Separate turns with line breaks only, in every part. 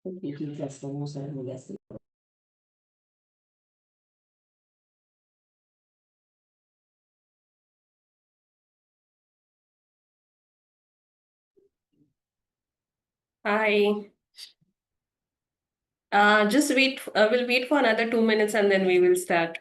IIT customers and investors. Hi. Just wait. We'll wait for another 2 minutes and then we will start.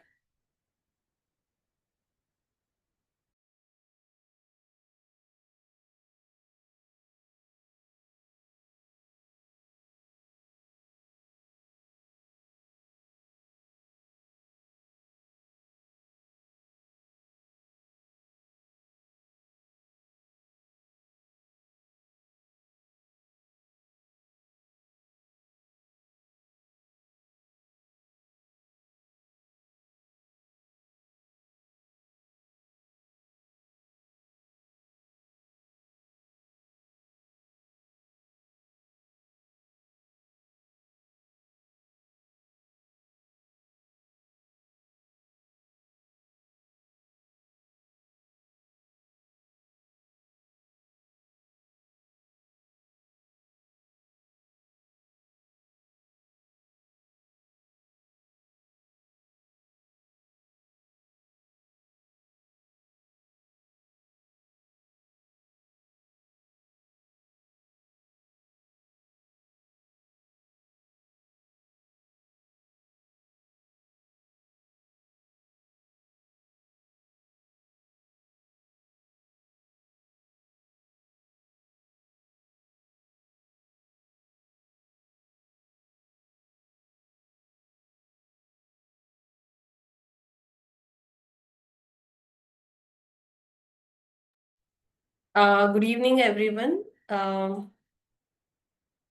Good evening, everyone.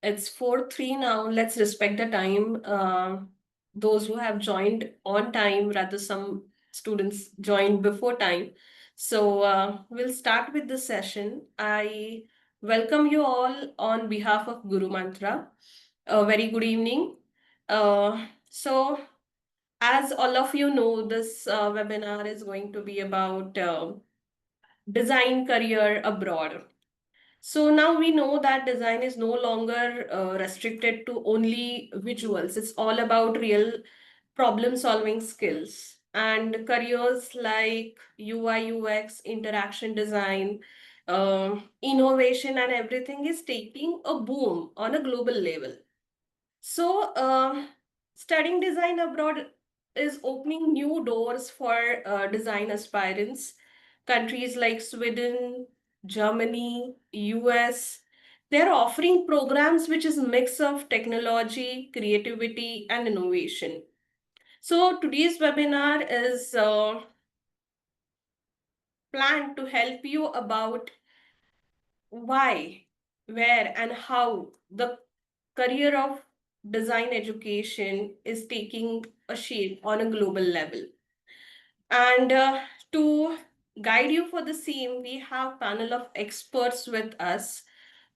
It's 4:03 now. Let's respect the time. Those who have joined on time, rather some students joined before time. So we'll start with the session. I welcome you all on behalf of Gurumantra. A very good evening. So as all of you know, this webinar is going to be about design career abroad. So now we know that design is no longer restricted to only visuals. It's all about real problem solving skills. And careers like UI, UX, interaction design, innovation, and everything is taking a boom on a global level. So, studying design abroad is opening new doors for design aspirants. Countries like Sweden, Germany, US, they're offering programs which is a mix of technology, creativity, and innovation. So today's webinar is planned to help you about why, where, and how the career of design education is taking a shape on a global level. And to guide you for the same, we have panel of experts with us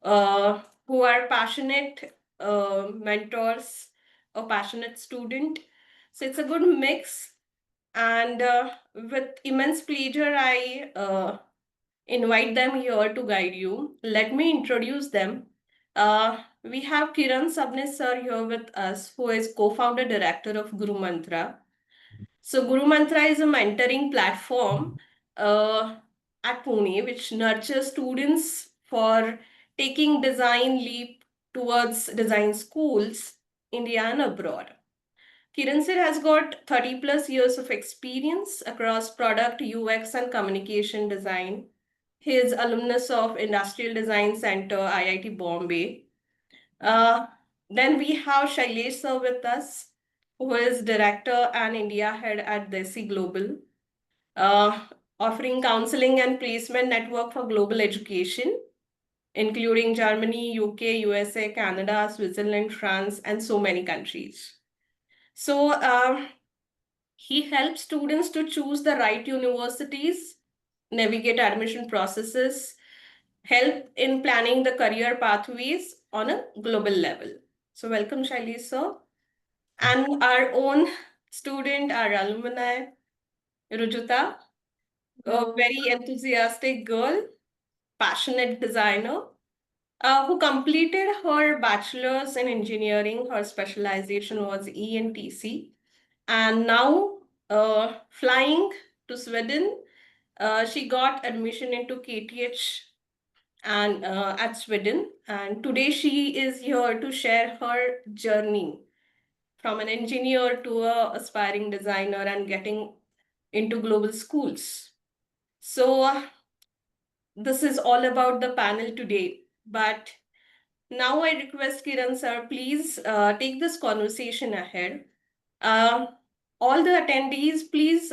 who are passionate mentors, a passionate student. So it's a good mix. And with immense pleasure, I invite them here to guide you. Let me introduce them. We have Kiran Sabnis sir here with us, who is co-founder director of Gurumantra. So Gurumantra is a mentoring platform at Pune, which nurtures students for taking design leap towards design schools, India and abroad. Kiran sir has got 30 plus years of experience across product, UX, and communication design. He is alumnus of Industrial Design Center, IIT Bombay. Uh, then we have Shailesh sir with us, who is director and India head at Desi Global, uh, offering counseling and placement network for global education, including Germany, UK, USA, Canada, Switzerland, France, and so many countries. So he helps students to choose the right universities, navigate admission processes, help in planning the career pathways on a global level. So welcome, Shaili sir. And our own student, our alumni, Rujuta, a very enthusiastic girl, passionate designer. who completed her bachelor's in engineering. Her specialization was ENTC, and now flying to Sweden. She got admission into KTH and at Sweden, and today she is here to share her journey from an engineer to a aspiring designer and getting into global schools. So this is all about the panel today, but now I request Kiran sir, please take this conversation ahead. Uh, all the attendees, please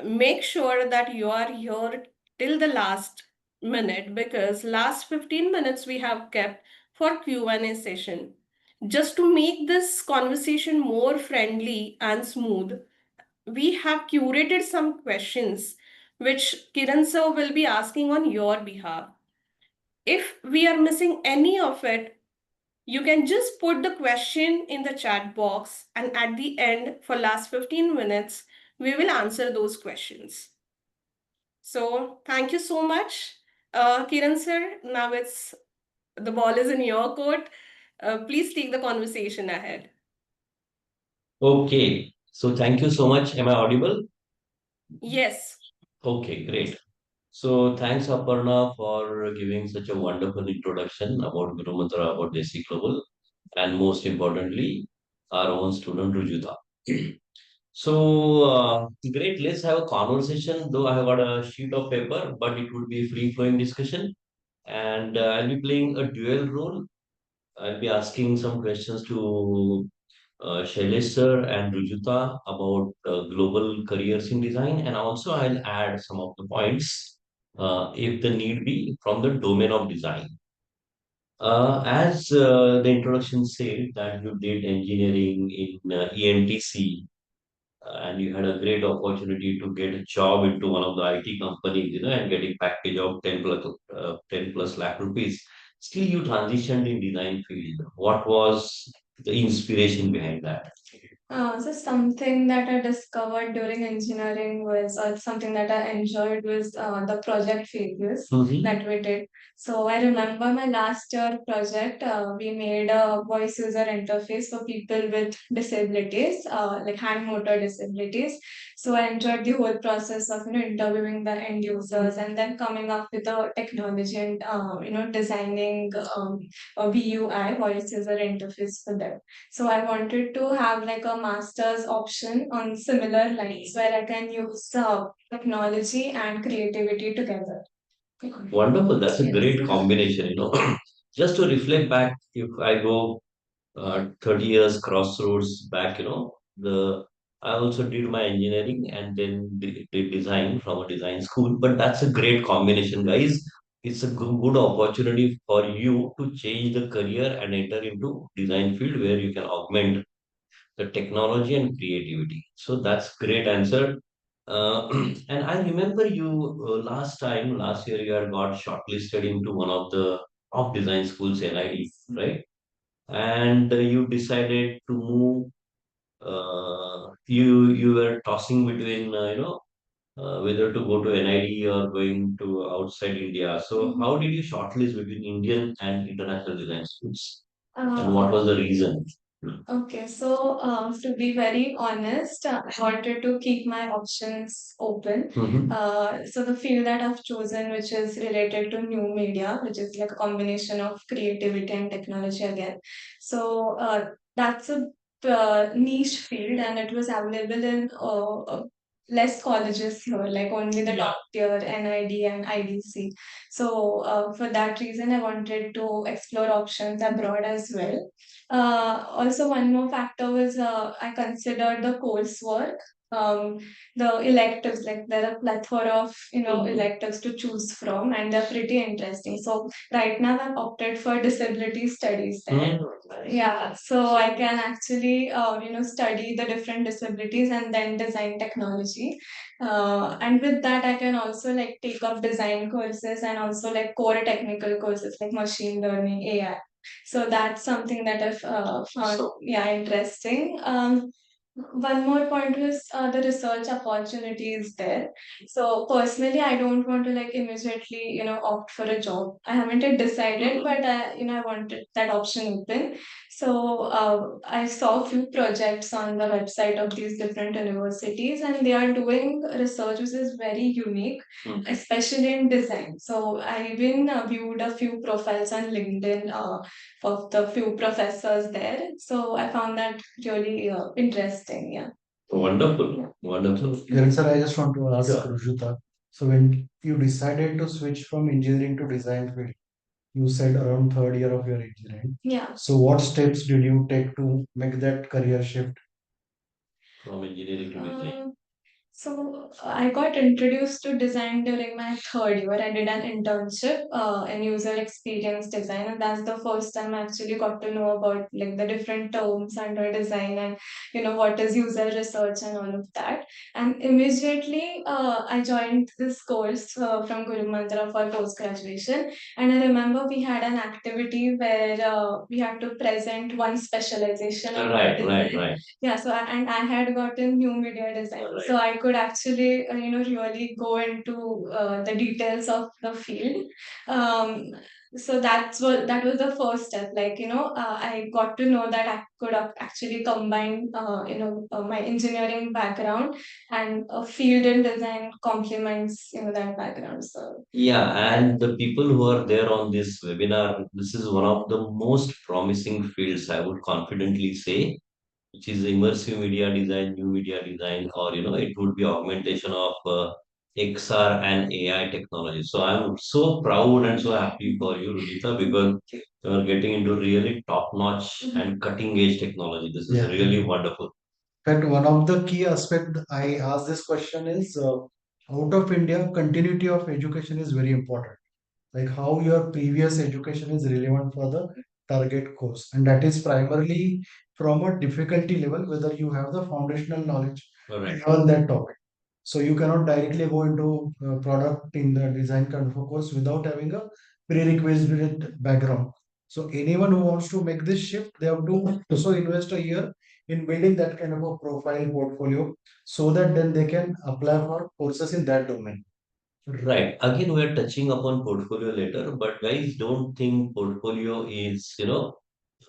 make sure that you are here till the last minute, because last 15 minutes we have kept for Q&A session. Just to make this conversation more friendly and smooth, we have curated some questions which Kiran sir will be asking on your behalf. If we are missing any of it, you can just put the question in the chat box, and at the end, for last 15 minutes, we will answer those questions. So thank you so much, Kiran sir. Now the ball is in your court. Please take the conversation ahead.
Okay, so thank you so much. Am I audible?
Yes.
Okay, great. So thanks Aparna for giving such a wonderful introduction about Gurumantra, about Desi Global, and most importantly, our own student Rujuta. So great. Let's have a conversation. Though I have got a sheet of paper, but it would be free flowing discussion, and I'll be playing a dual role. I'll be asking some questions to Shailesh sir and Rujuta about global careers in design, and also I'll add some of the points if the need be from the domain of design. As the introduction said that you did engineering in ENTC and you had a great opportunity to get a job into one of the IT companies, and getting package of 10 plus lakh rupees. Still, you transitioned in design field. What was the inspiration behind that? So something that I discovered during engineering was something that I enjoyed was the project phases that we did. So I remember my last year project, we made a voice user interface for people with disabilities, like hand motor disabilities. So I enjoyed the whole process of interviewing the end users and then coming up with the technology and designing a VUI, voice user interface for them. So I wanted to have like a master's option on similar lines where I can use technology and creativity together. Wonderful. That's a great combination, Just to reflect back, if I go 30 years crossroads back, the I also did my engineering and then did design from a design school. But that's a great combination, guys. It's a good opportunity for you to change the career and enter into design field where you can augment the technology and creativity. So that's great answer. And I remember you last year, you had got shortlisted into one of the top design schools, NID, right? And you decided to move. You were tossing between whether to go to NID or going to outside India. So how did you shortlist between Indian and international design schools? And what was the reason? Okay, so to be very honest, I wanted to keep my options open. So the field that I've chosen, which is related to new media, which is like a combination of creativity and technology again. So that's a niche field, and it was available in less colleges here, like only the top tier NID and IDC. So for that reason, I wanted to explore options abroad as well. Also, one more factor was I considered the coursework, um, the electives. Like there are a plethora of electives to choose from, and they're pretty interesting. So right now, I've opted for disability studies there. Yeah, so I can actually study the different disabilities and then design technology. And with that, I can also like take up design courses and also like core technical courses like machine learning, AI. So that's something that I've found, yeah, interesting.
One more point was the research opportunities there. So personally, I don't want to like immediately, opt for a job. I haven't yet decided, but I wanted that option open. So I saw a few projects on the website of these different universities, and they are doing research which is very unique, especially in design. So I even viewed a few profiles on LinkedIn of the few professors there. So I found that really interesting. Yeah.
Wonderful, wonderful.
Kiran sir, I just want to ask
Sure.
Rujuta. So when you decided to switch from engineering to design field, you said around third year of your engineering.
Yeah.
So what steps did you take to make that career shift?
From engineering to design.
So I got introduced to design during my third year. I did an internship in user experience design, and that's the first time I actually got to know about like the different terms under design and what is user research and all of that. And immediately I joined this course from Gurumantra for post graduation. And I remember we had an activity where we had to present one specialization of
Right,
design.
right, right.
Yeah, so and I had gotten new media design,
Right.
so I could actually really go into the details of the field. Um, so that was the first step. Like I got to know that I could actually combine my engineering background and a field in design complements that background. So
Yeah, and the people who are there on this webinar, this is one of the most promising fields, I would confidently say, which is immersive media design, new media design, or it would be augmentation of XR and AI technology. So I'm so proud and so happy for you, Rujita, because you are getting into really top-notch and cutting-edge technology. This is
Yeah.
really wonderful.
In fact, one of the key aspect I ask this question is out of India, continuity of education is very important. Like how your previous education is relevant for the target course, and that is primarily from a difficulty level, whether you have the foundational knowledge
Correct.
on that topic. So you cannot directly go into product in the design kind of a course without having a prerequisite background. So anyone who wants to make this shift, they have to also invest a year in building that kind of a profile portfolio, so that then they can apply for courses in that domain.
Right. Again, we are touching upon portfolio later, but guys, don't think portfolio is,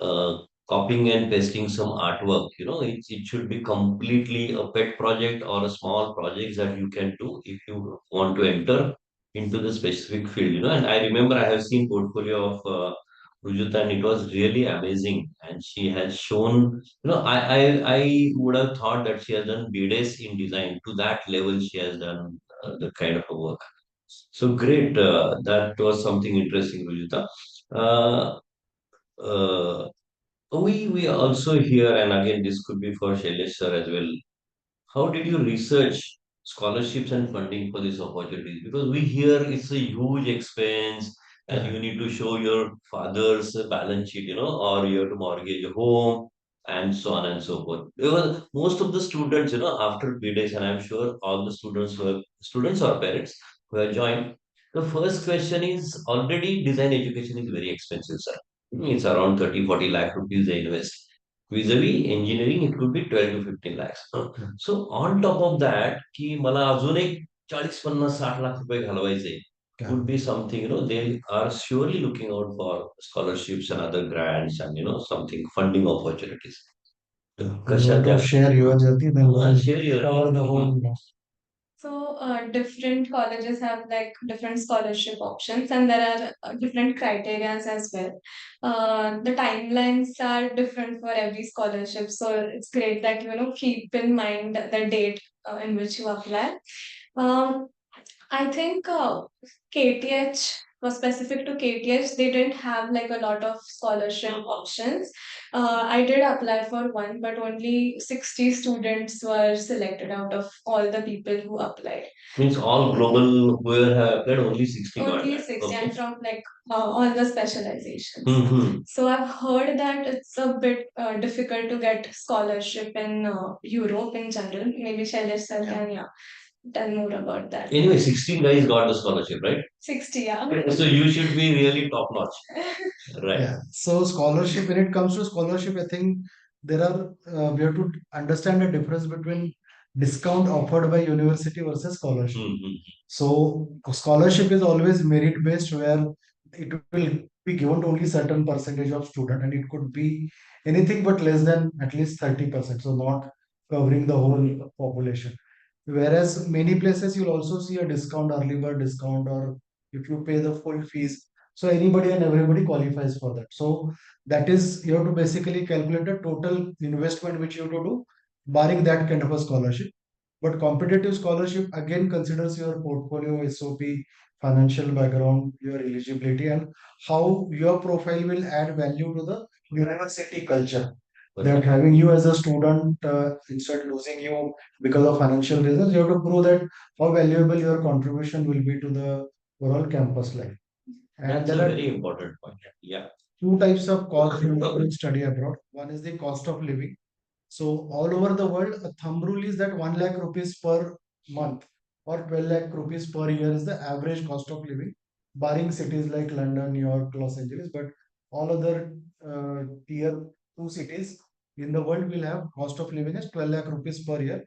uh, copying and pasting some artwork. It should be completely a pet project or a small project that you can do if you want to enter into the specific field. And I remember I have seen portfolio of Rujuta, and it was really amazing. And she has shown, I would have thought that she has done BDS in design. To that level, she has done the kind of a work. So great. That was something interesting, Rujita. Uh, uh, we also hear, and again, this could be for Shailesh sir as well. How did you research scholarships and funding for these opportunities? Because we hear it's a huge expense, and you need to show your father's balance sheet, or you have to mortgage a home, and so on and so forth. Because most of the students, after B-Days, and I'm sure all the students or parents who have joined, the first question is already design education is very expensive, sir. It's around 30-40 lakh rupees they invest. Vis-a-vis engineering, it could be 12 to 15 lakhs. So on top of that, की मला अजून एक 40-50-60 लाख रुपये घालवायचे would be something, they are surely looking out for scholarships and other grants and, something funding opportunities.
You
कशा
want
त्या
to share your journey, then we'll
share your
cover the whole.
So, different colleges have like different scholarship options, and there are different criterias as well. The timelines are different for every scholarship, so it's great that keep in mind the date in which you apply. Um, I think KTH was specific to KTH. They didn't have like a lot of scholarship options. I did apply for one, but only 60 students were selected out of all the people who applied.
Means all global where have applied only 60 got
Only
that.
60
Okay.
and from like all the specializations.
Mm-hmm.
So I've heard that it's a bit difficult to get scholarship in Europe in general. Maybe Shailesh sir can tell more about that.
Anyway, 16 guys got the scholarship, right?
60, yeah.
So you should be really top notch. Right.
Yeah. So scholarship, when it comes to scholarship, I think there are we have to understand the difference between discount offered by university versus scholarship.
Mhm.
So scholarship is always merit based, where it will be given to only certain percentage of student, and it could be anything but less than at least 30%. So not covering the whole population. Whereas many places you'll also see a discount, early bird discount, or if you pay the full fees, so anybody and everybody qualifies for that. So that is, you have to basically calculate the total investment which you have to do, barring that kind of a scholarship. But competitive scholarship again considers your portfolio, SOP, financial background, your eligibility, and how your profile will add value to the university culture. That having you as a student, instead losing you because of financial reasons, you have to prove that how valuable your contribution will be to the overall campus life. And
That's a
there are
very important point. Yeah.
two types of cost in study abroad. One is the cost of living. So all over the world, a thumb rule is that 1 lakh rupees per month or 12 lakh rupees per year is the average cost of living, barring cities like London, New York, Los Angeles. But all other tier two cities in the world will have cost of living as 12 lakh rupees per year.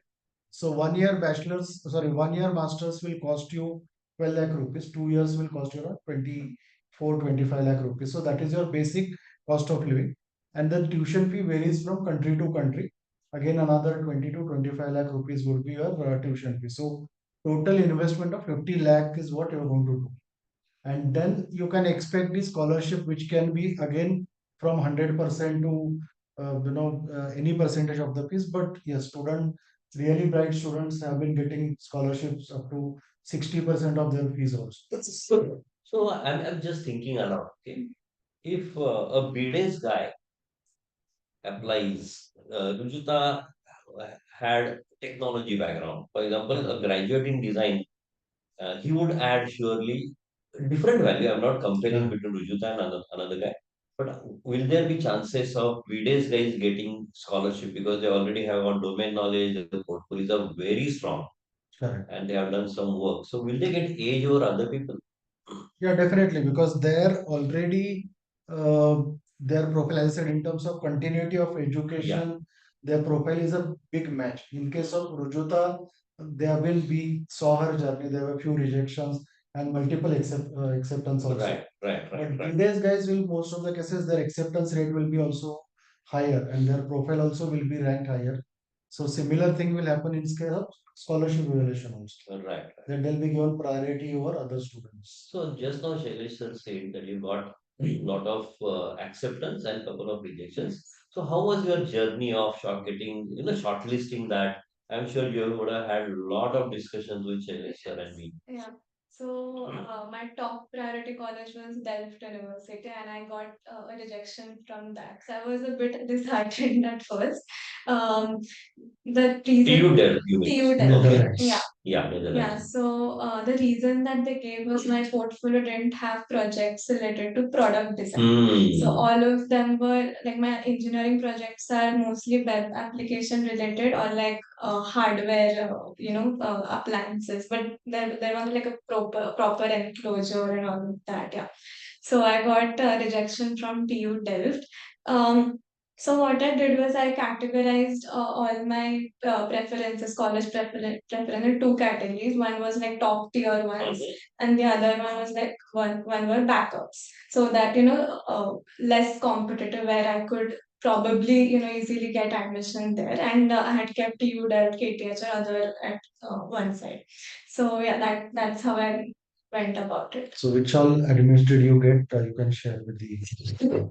So 1 year bachelor's, sorry, 1 year master's will cost you 12 lakh rupees. 2 years will cost you around 24, 25 lakh rupees. So that is your basic cost of living. And the tuition fee varies from country to country. Again, another 20 to 25 lakh rupees would be your tuition fee. So total investment of 50 lakh is what you're going to do. And then you can expect the scholarship, which can be again from 100% to any percentage of the fees. But yes, really bright students have been getting scholarships up to 60% of their fees also.
So I'm just thinking aloud. Okay, if a BDS guy applies, Rujuta had technology background. For example, a graduate in design, he would add surely different value. I'm not comparing between Rujuta and another guy. But will there be chances of BDS guys getting scholarship because they already have on domain knowledge, the portfolios are very strong
Correct.
and they have done some work. So will they get edge over other people?
Yeah, definitely, because they're already their profile, as I said, in terms of continuity of education, their profile is a big match. In case of Rujuta, we saw her journey. There were a few rejections and multiple acceptance also. But today's guys will, most of the cases, their acceptance rate will be also higher, and their profile also will be ranked higher. So similar thing will happen in case of scholarship evaluation also. Then they'll be given priority over other students.
So just now Shailesh sir said that you got a lot of acceptance and couple of rejections. So how was your journey of shortlisting that? I'm sure you would have had a lot of discussions with Shailesh sir and me.
Yeah. So my top priority college was Delft University, and I got a rejection from that. So I was a bit disheartened at first. Um, the reason
TU Delft, you mean?
TU Delft,
Okay.
Netherlands.
yeah.
Yeah,
Yeah,
Netherlands.
so the reason that they gave was my portfolio didn't have projects related to product design. So all of them were like my engineering projects are mostly web application related or like hardware, appliances. But there was like a proper enclosure and all of that. Yeah. So I got rejection from TU Delft. Um, so what I did was I categorized all my preferences, college preference in two categories. One was like top tier ones, and the other one was like one were backups. So that less competitive, where I could probably easily get admission there. And I had kept U at KTH or other at one side. So yeah, that's how I went about it.
So which all admits did you get? You can share with the.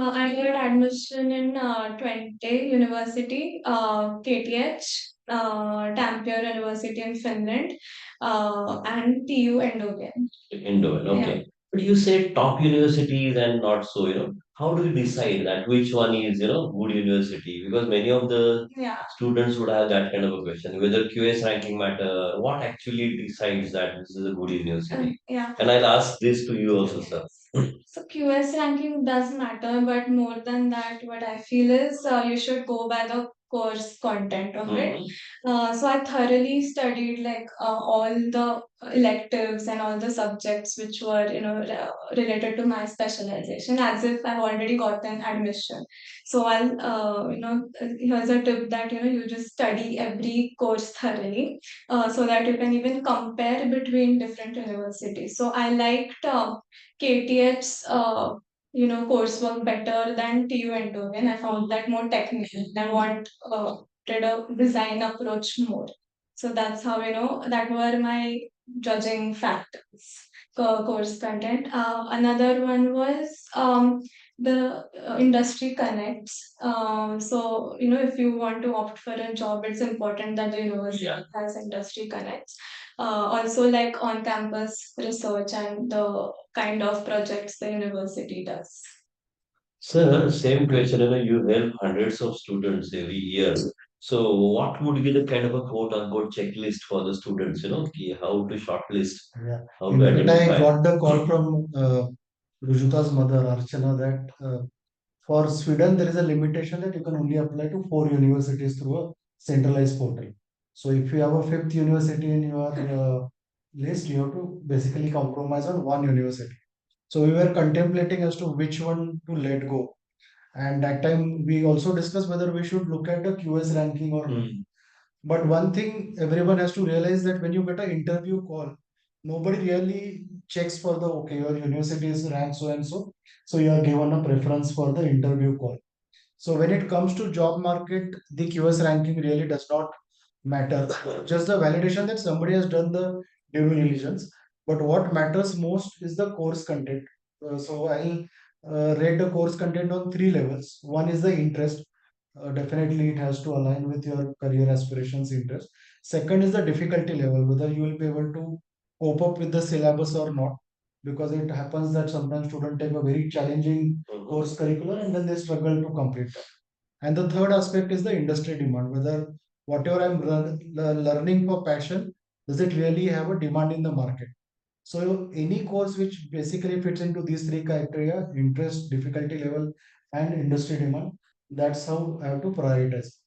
I got admission in Twente University, KTH, Tampere University in Finland, and TU Endogen.
Indoor, okay. But you said top universities and not so, how do you decide that which one is, good university? Because many of the
Yeah.
students would have that kind of a question, whether QS ranking matter, what actually decides that this is a good university?
Yeah.
And I'll ask this to you also, sir.
So QS ranking does matter, but more than that, what I feel is you should go by the course content of it. So I thoroughly studied like all the electives and all the subjects which were related to my specialization, as if I've already gotten admission. So I'll here's a tip that you just study every course thoroughly, so that you can even compare between different universities. So I liked KTH's coursework better than TU and TU, and I found that more technical. I wanted a design approach more. So that's how that were my judging factors. Course content. Another one was the industry connects. So if you want to opt for a job, it's important that the university has industry connects. Also like on campus research and the kind of projects the university does.
Sir, same question, you help hundreds of students every year. So what would be the kind of a quote unquote checklist for the students, how to shortlist,
Yeah.
how
In
to
fact, I
identify?
got the call from Rujuta's mother, Archana, that for Sweden, there is a limitation that you can only apply to 4 universities through a centralized portal. So if you have a fifth university in your list, you have to basically compromise on one university. So we were contemplating as to which one to let go. And that time we also discussed whether we should look at the QS ranking or not. But one thing everyone has to realize that when you get an interview call, nobody really checks for the okay, your university is ranked so and so. So you are given a preference for the interview call. So when it comes to job market, the QS ranking really does not matter. Just the validation that somebody has done the due diligence. But what matters most is the course content. So I'll rate the course content on 3 levels. One is the interest. Definitely, it has to align with your career aspirations, interest. Second is the difficulty level, whether you will be able to cope up with the syllabus or not, because it happens that sometimes students take a very challenging course curriculum and then they struggle to complete that. And the third aspect is the industry demand, whether whatever I'm learning for passion, does it really have a demand in the market? So any course which basically fits into these three criteria, interest, difficulty level, and industry demand, that's how I have to prioritize.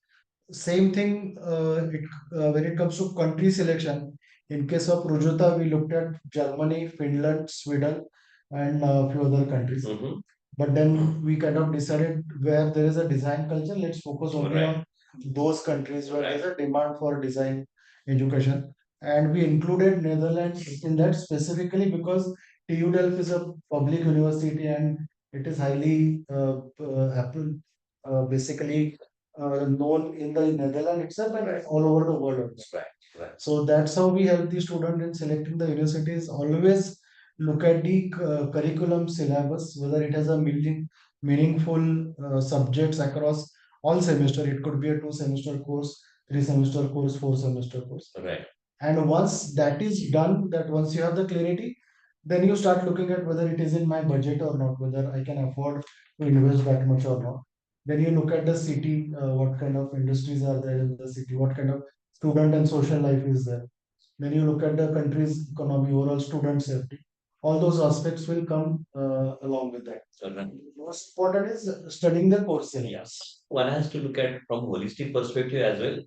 Same thing when it comes to country selection. In case of Rujuta, we looked at Germany, Finland, Sweden, and a few other countries. But then we kind of decided where there is a design culture, let's focus only on those countries where there's a demand for design education. And we included Netherlands in that specifically because TU Delft is a public university and it is highly basically known in the Netherlands itself and all over the world. So that's how we help the student in selecting the universities. Always look at the curriculum syllabus, whether it has a meaningful subjects across all semester. It could be a 2 semester course, 3 semester course, 4 semester course.
Right.
And once that is done, that once you have the clarity, then you start looking at whether it is in my budget or not, whether I can afford to invest that much or not. Then you look at the city, what kind of industries are there in the city, what kind of student and social life is there. Then you look at the country's economy, overall student safety. All those aspects will come along with that. Most important is studying the course syllabus.
Yes. One has to look at from holistic perspective as well,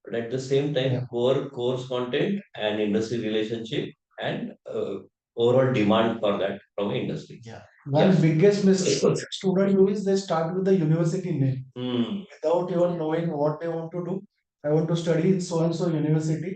but at the same time, core course content and industry relationship and overall demand for that from industry.
One biggest mistake student do is they start with the university name without even knowing what they want to do. I want to study in so and so university.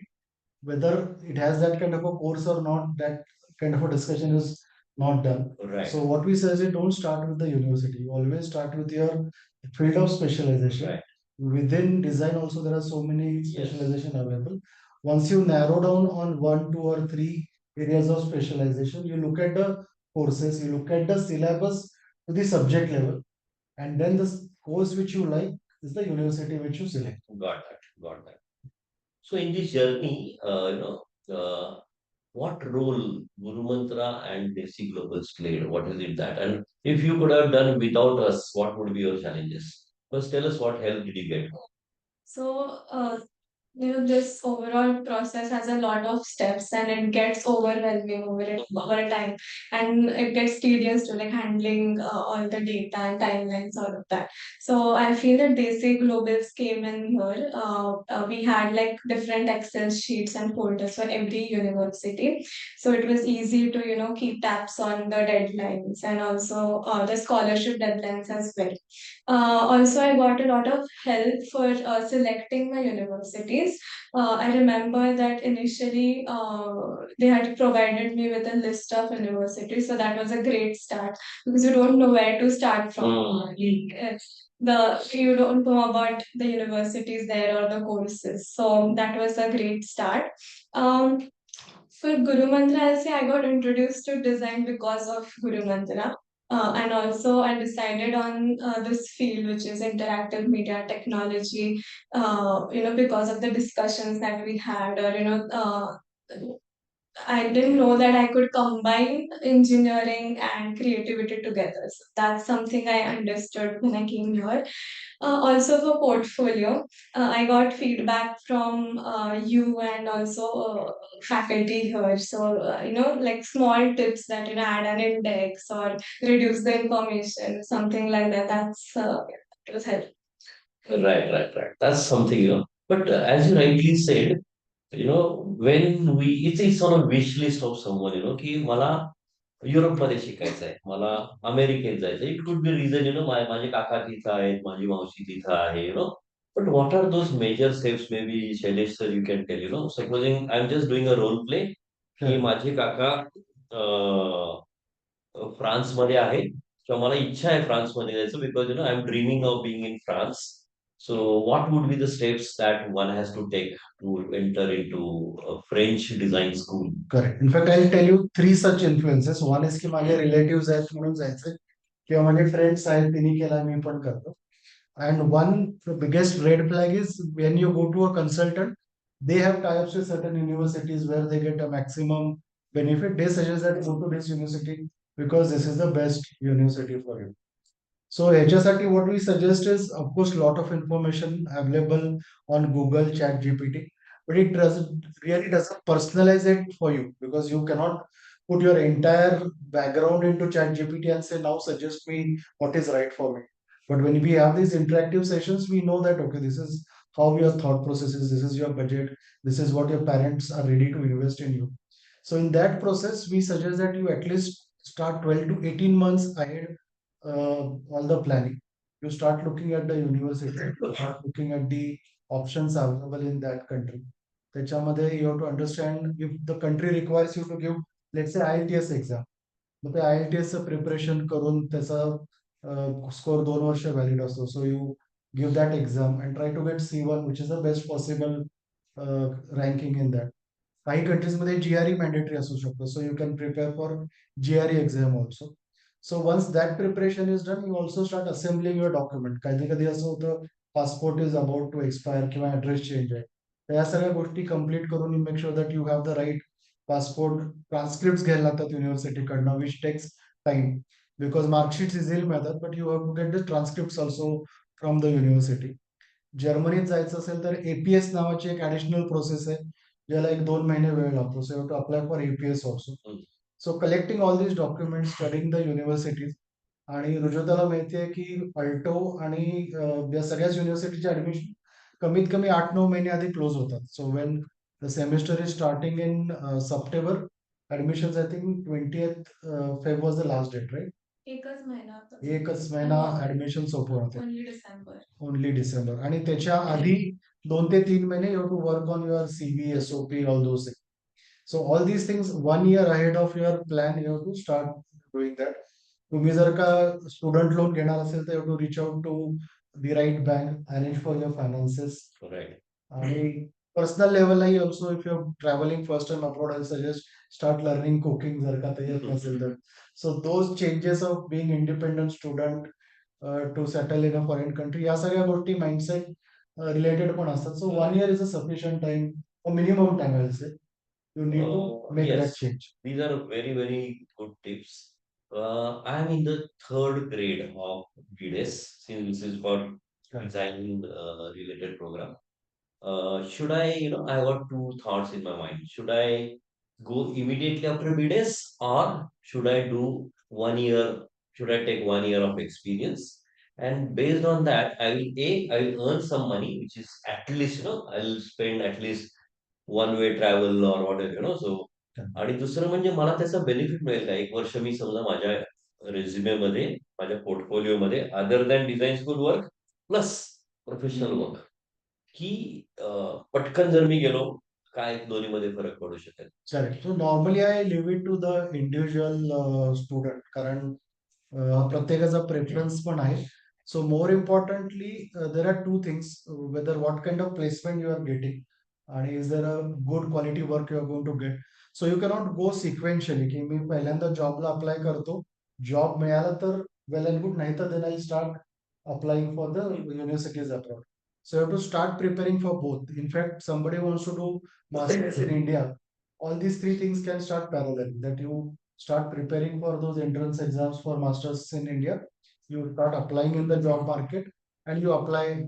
Whether it has that kind of a course or not, that kind of a discussion is not done.
Right.
So what we say is don't start with the university. Always start with your field of specialization.
Right.
Within design also there are so many specialization available. Once you narrow down on 1, 2, or 3 areas of specialization, you look at the courses, you look at the syllabus to the subject level, and then the course which you like is the university which you select.
Got that. Got that. So in this journey, what role Gurumantra and Desi Globals played? What is it that? And if you could have done without us, what would be your challenges? First, tell us what help did you get?
So this overall process has a lot of steps and it gets overwhelming over a time, and it gets tedious to like handling all the data and timelines, all of that. So I feel that Desi Globals came in here. We had like different Excel sheets and folders for every university. So it was easy to, keep tabs on the deadlines and also the scholarship deadlines as well. Also, I got a lot of help for selecting my universities. I remember that initially they had provided me with a list of universities, so that was a great start because you don't know where to start from. You don't know about the universities there or the courses, so that was a great start. Um, for Gurumantra, I'll say I got introduced to design because of Gurumantra. And also, I decided on this field, which is interactive media technology, because of the discussions that we had, or, I didn't know that I could combine engineering and creativity together. So that's something I understood when I came here. Also for portfolio, I got feedback from you and also faculty here. So, like small tips that, add an index or reduce the information, something like that. It was helpful.
Right. That's something, But as you rightly said, when it's on a wish list of someone, की मला युरोपमध्ये शिकायचं आहे, मला अमेरिकेत जायचं आहे. It could be reason, माझे काका तिथं आहेत, माझी मावशी तिथं आहे, But what are those major steps? Maybe Shailesh sir, you can tell, supposing I'm just doing a role play, की माझे काका फ्रान्समध्ये आहे किंवा मला इच्छा आहे फ्रान्समध्ये जायचं because I am dreaming of being in France. So what would be the steps that one has to take to enter into a French design school?
Correct. In fact, I'll tell you three such influences. One is की माझे relatives आहेत म्हणून जायचंय किंवा माझे friends आहेत त्यांनी केला मी पण करतो. And one the biggest red flag is when you go to a consultant, they have tie-ups with certain universities where they get a maximum benefit. They suggest that go to this university because this is the best university for you. So ह्याच्यासाठी what we suggest is, of course, lot of information available on Google, Chat GPT, but it doesn't personalize it for you because you cannot put your entire background into Chat GPT and say now suggest me what is right for me. But when we have these interactive sessions, we know that okay, this is how your thought process is, this is your budget, this is what your parents are ready to invest in you. So in that process, we suggest that you at least start 12 to 18 months ahead all the planning. You start looking at the university, you start looking at the options available in that country. त्याच्यामध्ये you have to understand if the country requires you to give, let's say IELTS exam. मग ते IELTS चं preparation करून त्याचा score 2 वर्ष valid असतो. So you give that exam and try to get C1 which is the best possible ranking in that. काही कंट्रीजमध्ये GRE mandatory असू शकतो. So you can prepare for GRE exam also. So once that preparation is done, you also start assembling your document. कधी कधी असं होतं passport is about to expire किंवा address change आहे. तर या सगळ्या गोष्टी complete करून you make sure that you have the right passport transcripts घ्यायला लागतात युनिव्हर्सिटीकडनं which takes time because marksheets easily मिळतात but you have to get the transcripts also from the university. जर्मनीत जायचं असेल तर APS नावाची एक ऍडिशनल प्रोसेस आहे ज्याला 1-2 महिने वेळ लागतो. So you to apply for APS also. So collecting all these documents, studying the universities. आणि रुजोताला माहिती आहे की अल्टो आणि या सगळ्याच युनिव्हर्सिटीचे ऍडमिशन कमीत कमी 8-9 महिने आधी क्लोज होतात. So when the semester is starting in September, admission I think 20th Feb was the last date, right? एकच महिना ऍडमिशन सोपं होते. Only December. आणि त्याच्या आधी 2 ते 3 महिने you to work on your CV, SOP, all those. So all these things 1 year ahead of your plan, you have to start doing that. तुम्ही जर का स्टुडंट लोन घेणार असेल तर you to reach out to the right bank, arrange for your finances.
Right.
आणि personal लेवललाही also if you travelling first time abroad, I suggest start learning cooking जर का ते येत नसेल तर. So those changes of being independent student to settle in a foreign country, या सगळ्या गोष्टी माइंडसेट रिलेटेड पण असतात. So 1 year is a sufficient time, minimum time I say. You need to make that
Yes,
change.
these are very, very good tips. I am in the third grade of BDS, since this is for
Correct.
design related program. should I, I got two thoughts in my mind. Should I go immediately after BDS, or should I do 1 year? Should I take 1 year of experience? And based on that, I will earn some money, which is at least, I'll spend at least one way travel or whatever, so. आणि दुसरं म्हणजे मला त्याचा benefit मिळेल का? एक वर्ष मी समजा माझ्या रेझ्युमे मध्ये, माझ्या पोर्टफोलिओ मध्ये other than design school work plus professional work, की पटकन जर मी गेलो, काय दोन्हीमध्ये फरक पडू शकेल?
Correct. So normally I leave it to the individual student, कारण प्रत्येकाचा प्रेफरन्स पण आहे. So more importantly, there are two things: whether what kind of placement you are getting, and is there a good quality work you are going to get. So you cannot go sequentially, की मी पहिल्यांदा जॉबला apply करतो, job मिळाला तर well and good, नाही तर then I'll start applying for the universities abroad. So you have to start preparing for both. In fact, somebody wants to do masters in India, all these three things can start parallel. That you start preparing for those entrance exams for masters in India, you start applying in the job market, and you apply,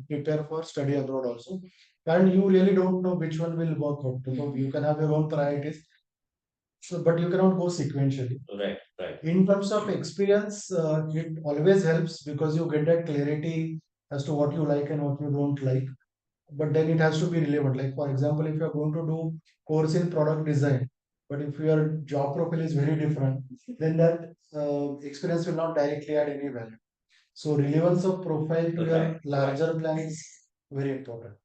prepare for study abroad also. And you really don't know which one will work out. You can have your own priorities, so but you cannot go sequentially.
Right, right.
In terms of experience, it always helps because you get that clarity as to what you like and what you don't like. But then it has to be relevant. Like for example, if you are going to do course in product design, but if your job profile is very different, then that experience will not directly add any value. So relevance of profile to your
Right,
larger plan is very important.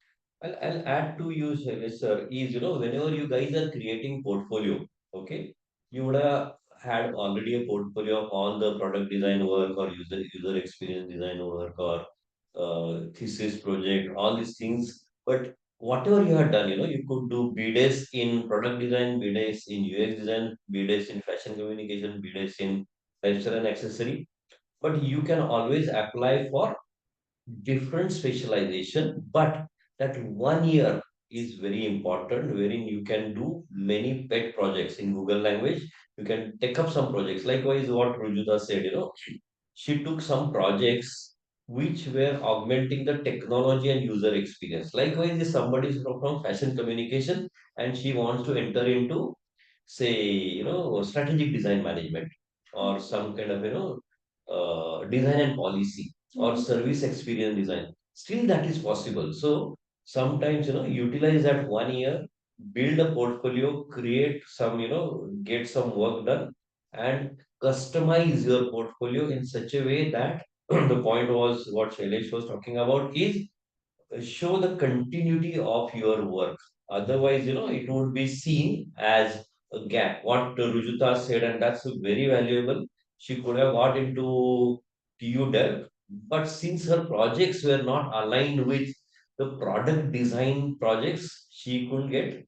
I'll add to you, Shailesh sir, is, whenever you guys are creating portfolio, okay, you would have had already a portfolio of all the product design work or user experience design work or thesis project, all these things. But whatever you have done, you could do BDS in product design, BDS in UX design, BDS in fashion communication, BDS in lifestyle and accessory. But you can always apply for different specialization, but that 1 year is very important, wherein you can do many pet projects in Google language. You can take up some projects. Likewise, what Rujuta said, she took some projects which were augmenting the technology and user experience. Likewise, if somebody is from fashion communication and she wants to enter into, say, strategic design management or some kind of, design and policy or service experience design, still that is possible. So sometimes, utilize that 1 year, build a portfolio, create some, get some work done, and customize your portfolio in such a way that the point was what Shailesh was talking about is show the continuity of your work. Otherwise, it would be seen as a gap. What Rujuta said, and that's very valuable. She could have got into TU Dev, but since her projects were not aligned with the product design projects, she couldn't get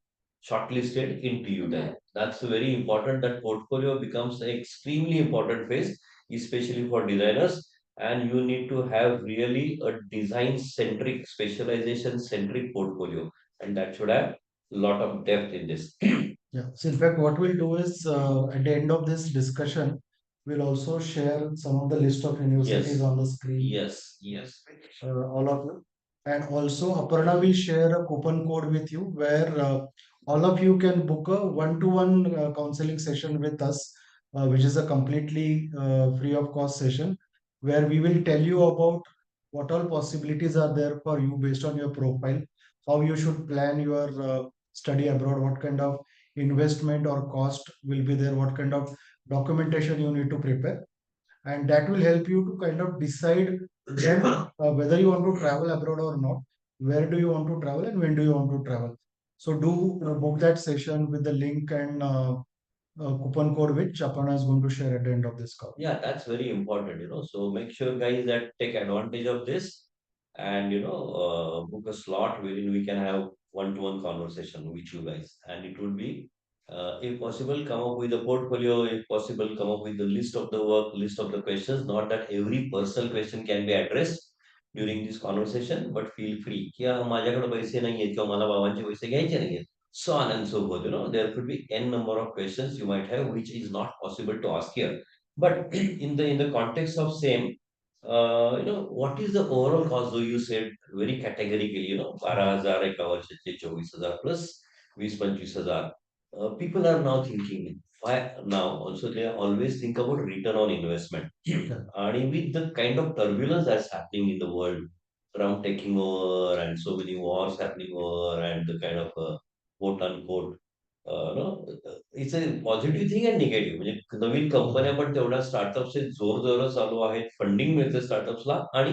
shortlisted into TU Dev. That's very important. That portfolio becomes an extremely important phase, especially for designers, and you need to have really a design centric specialization centric portfolio, and that should have a lot of depth in this.
Yeah. So in fact, what we'll do is at the end of this discussion, we'll also share some of the list of universities
Yes,
on the screen,
yes,
all of you. And also, Aparna will share a coupon code with you where all of you can book a one-to-one counseling session with us, which is a completely free of cost session, where we will tell you about what all possibilities are there for you based on your profile, how you should plan your study abroad, what kind of investment or cost will be there, what kind of documentation you need to prepare, and that will help you to kind of decide then whether you want to travel abroad or not, where do you want to travel and when do you want to travel. So do book that session with the link and coupon code which Aparna is going to share at the end of this call.
yeah, that's very important, so make sure guys that take advantage of this, and book a slot wherein we can have one-to-one conversation with you guys, and it would be, if possible, come up with a portfolio, if possible, come up with the list of the work, list of the questions. Not that every personal question can be addressed during this conversation, but feel free की माझ्याकडे पैसे नाहीयेत किंवा मला बाबांचे पैसे घ्यायचे नाहीयेत, so on and so forth. There could be n number of questions you might have which is not possible to ask here, but in the context of same, what is the overall cost? Though you said very categorically, 12,000 एका वर्षाचे 24,000 plus 20-25,000. People are now thinking, why now? Also, they always think about return on investment. And with the kind of turbulence that's happening in the world, Trump taking over and so many wars happening over and the kind of quote unquote no, it's a positive thing and negative म्हणजे नवीन कंपन्या पण तेवढ्या startups जोर जोर चालू आहेत funding मिळते स्टार्टअप्सला आणि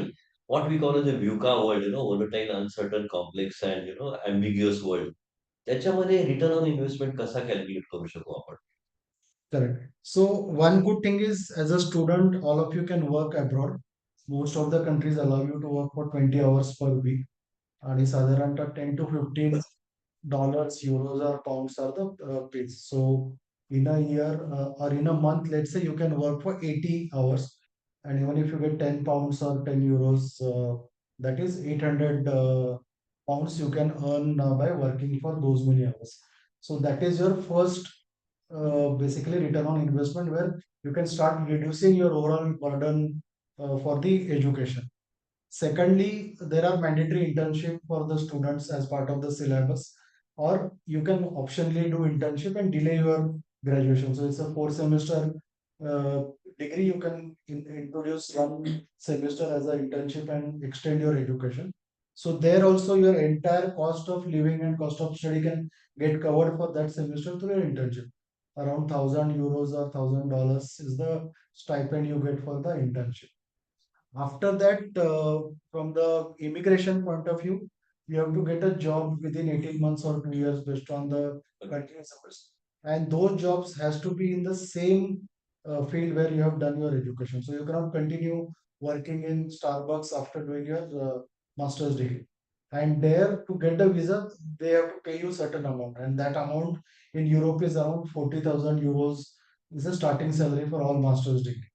what we call the VUCA world volatile uncertain complex and ambiguous world त्याच्यामध्ये रिटर्न ऑन इन्व्हेस्टमेंट कसा कॅल्क्युलेट करू शकू आपण
Correct. So one good thing is, as a student, all of you can work abroad. Most of the countries allow you to work for 20 hours per week. आणि साधारणतः 10 to 15 dollars, euros, or pounds are the pays. So in a year or in a month, let's say you can work for 80 hours. And even if you get 10 pounds or 10 euros, that is 800 pounds you can earn by working for those many hours. So that is your first basically return on investment, where you can start reducing your overall burden for the education. Secondly, there are mandatory internship for the students as part of the syllabus, or you can optionally do internship and delay your graduation. So it's a 4 semester uh, degree. You can introduce one semester as an internship and extend your education. So there also your entire cost of living and cost of study can get covered for that semester through your internship. Around €1,000 or $1,000 is the stipend you get for the internship. After that, from the immigration point of view, you have to get a job within 18 months or 2 years based on the country service. And those jobs has to be in the same field where you have done your education. So you cannot continue working in Starbucks after doing your master's degree. And there, to get a visa, they have to pay you certain amount, and that amount in Europe is around 40,000 euros is the starting salary for all master's degree.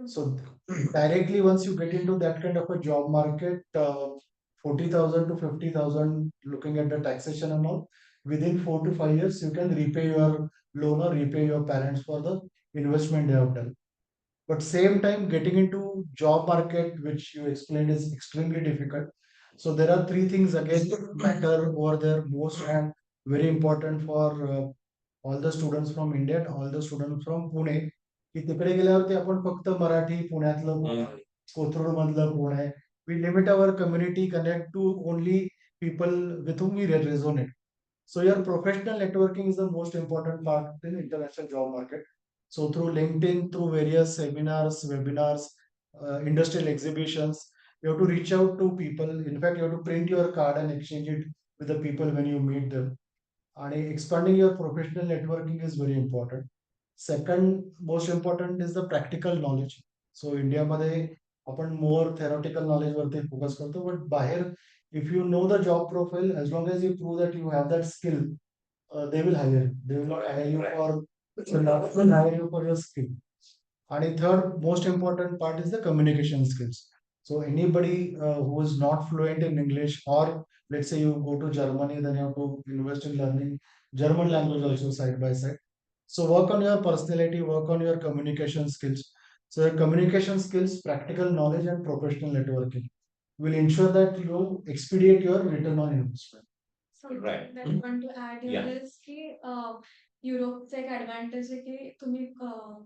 So directly once you get into that kind of a job market, 40,000 to 50,000, looking at the taxation amount, within 4 to 5 years, you can repay your loan or repay your parents for the investment they have done. But same time, getting into job market, which you explained, is extremely difficult. So there are three things again matter over there most, and very important for all the students from India and all the students from Pune, की तिकडे गेल्यावरती आपण फक्त मराठी पुण्यातलं कोण आहे, कोथरूड मधलं कोण आहे. We limit our community connect to only people with whom we resonate. So your professional networking is the most important part in international job market. So through LinkedIn, through various seminars, webinars, industrial exhibitions, you have to reach out to people. In fact, you have to print your card and exchange it with the people when you meet them. And expanding your professional networking is very important. Second most important is the practical knowledge. So India मध्ये आपण more theoretical knowledge वरती focus करतो, but बाहेर if you know the job profile, as long as you prove that you have that skill, they will hire you. They will not hire you for will hire you for your skill. And the third most important part is the communication skills. So anybody who is not fluent in English, or let's say you go to Germany, then you have to invest in learning German language also side by side. So work on your personality, work on your communication skills. So your communication skills, practical knowledge, and professional networking will ensure that you expedite your return on investment.
Something
Right.
that I want to add here
Yeah.
is की युरोपचा एक advantage आहे की तुम्ही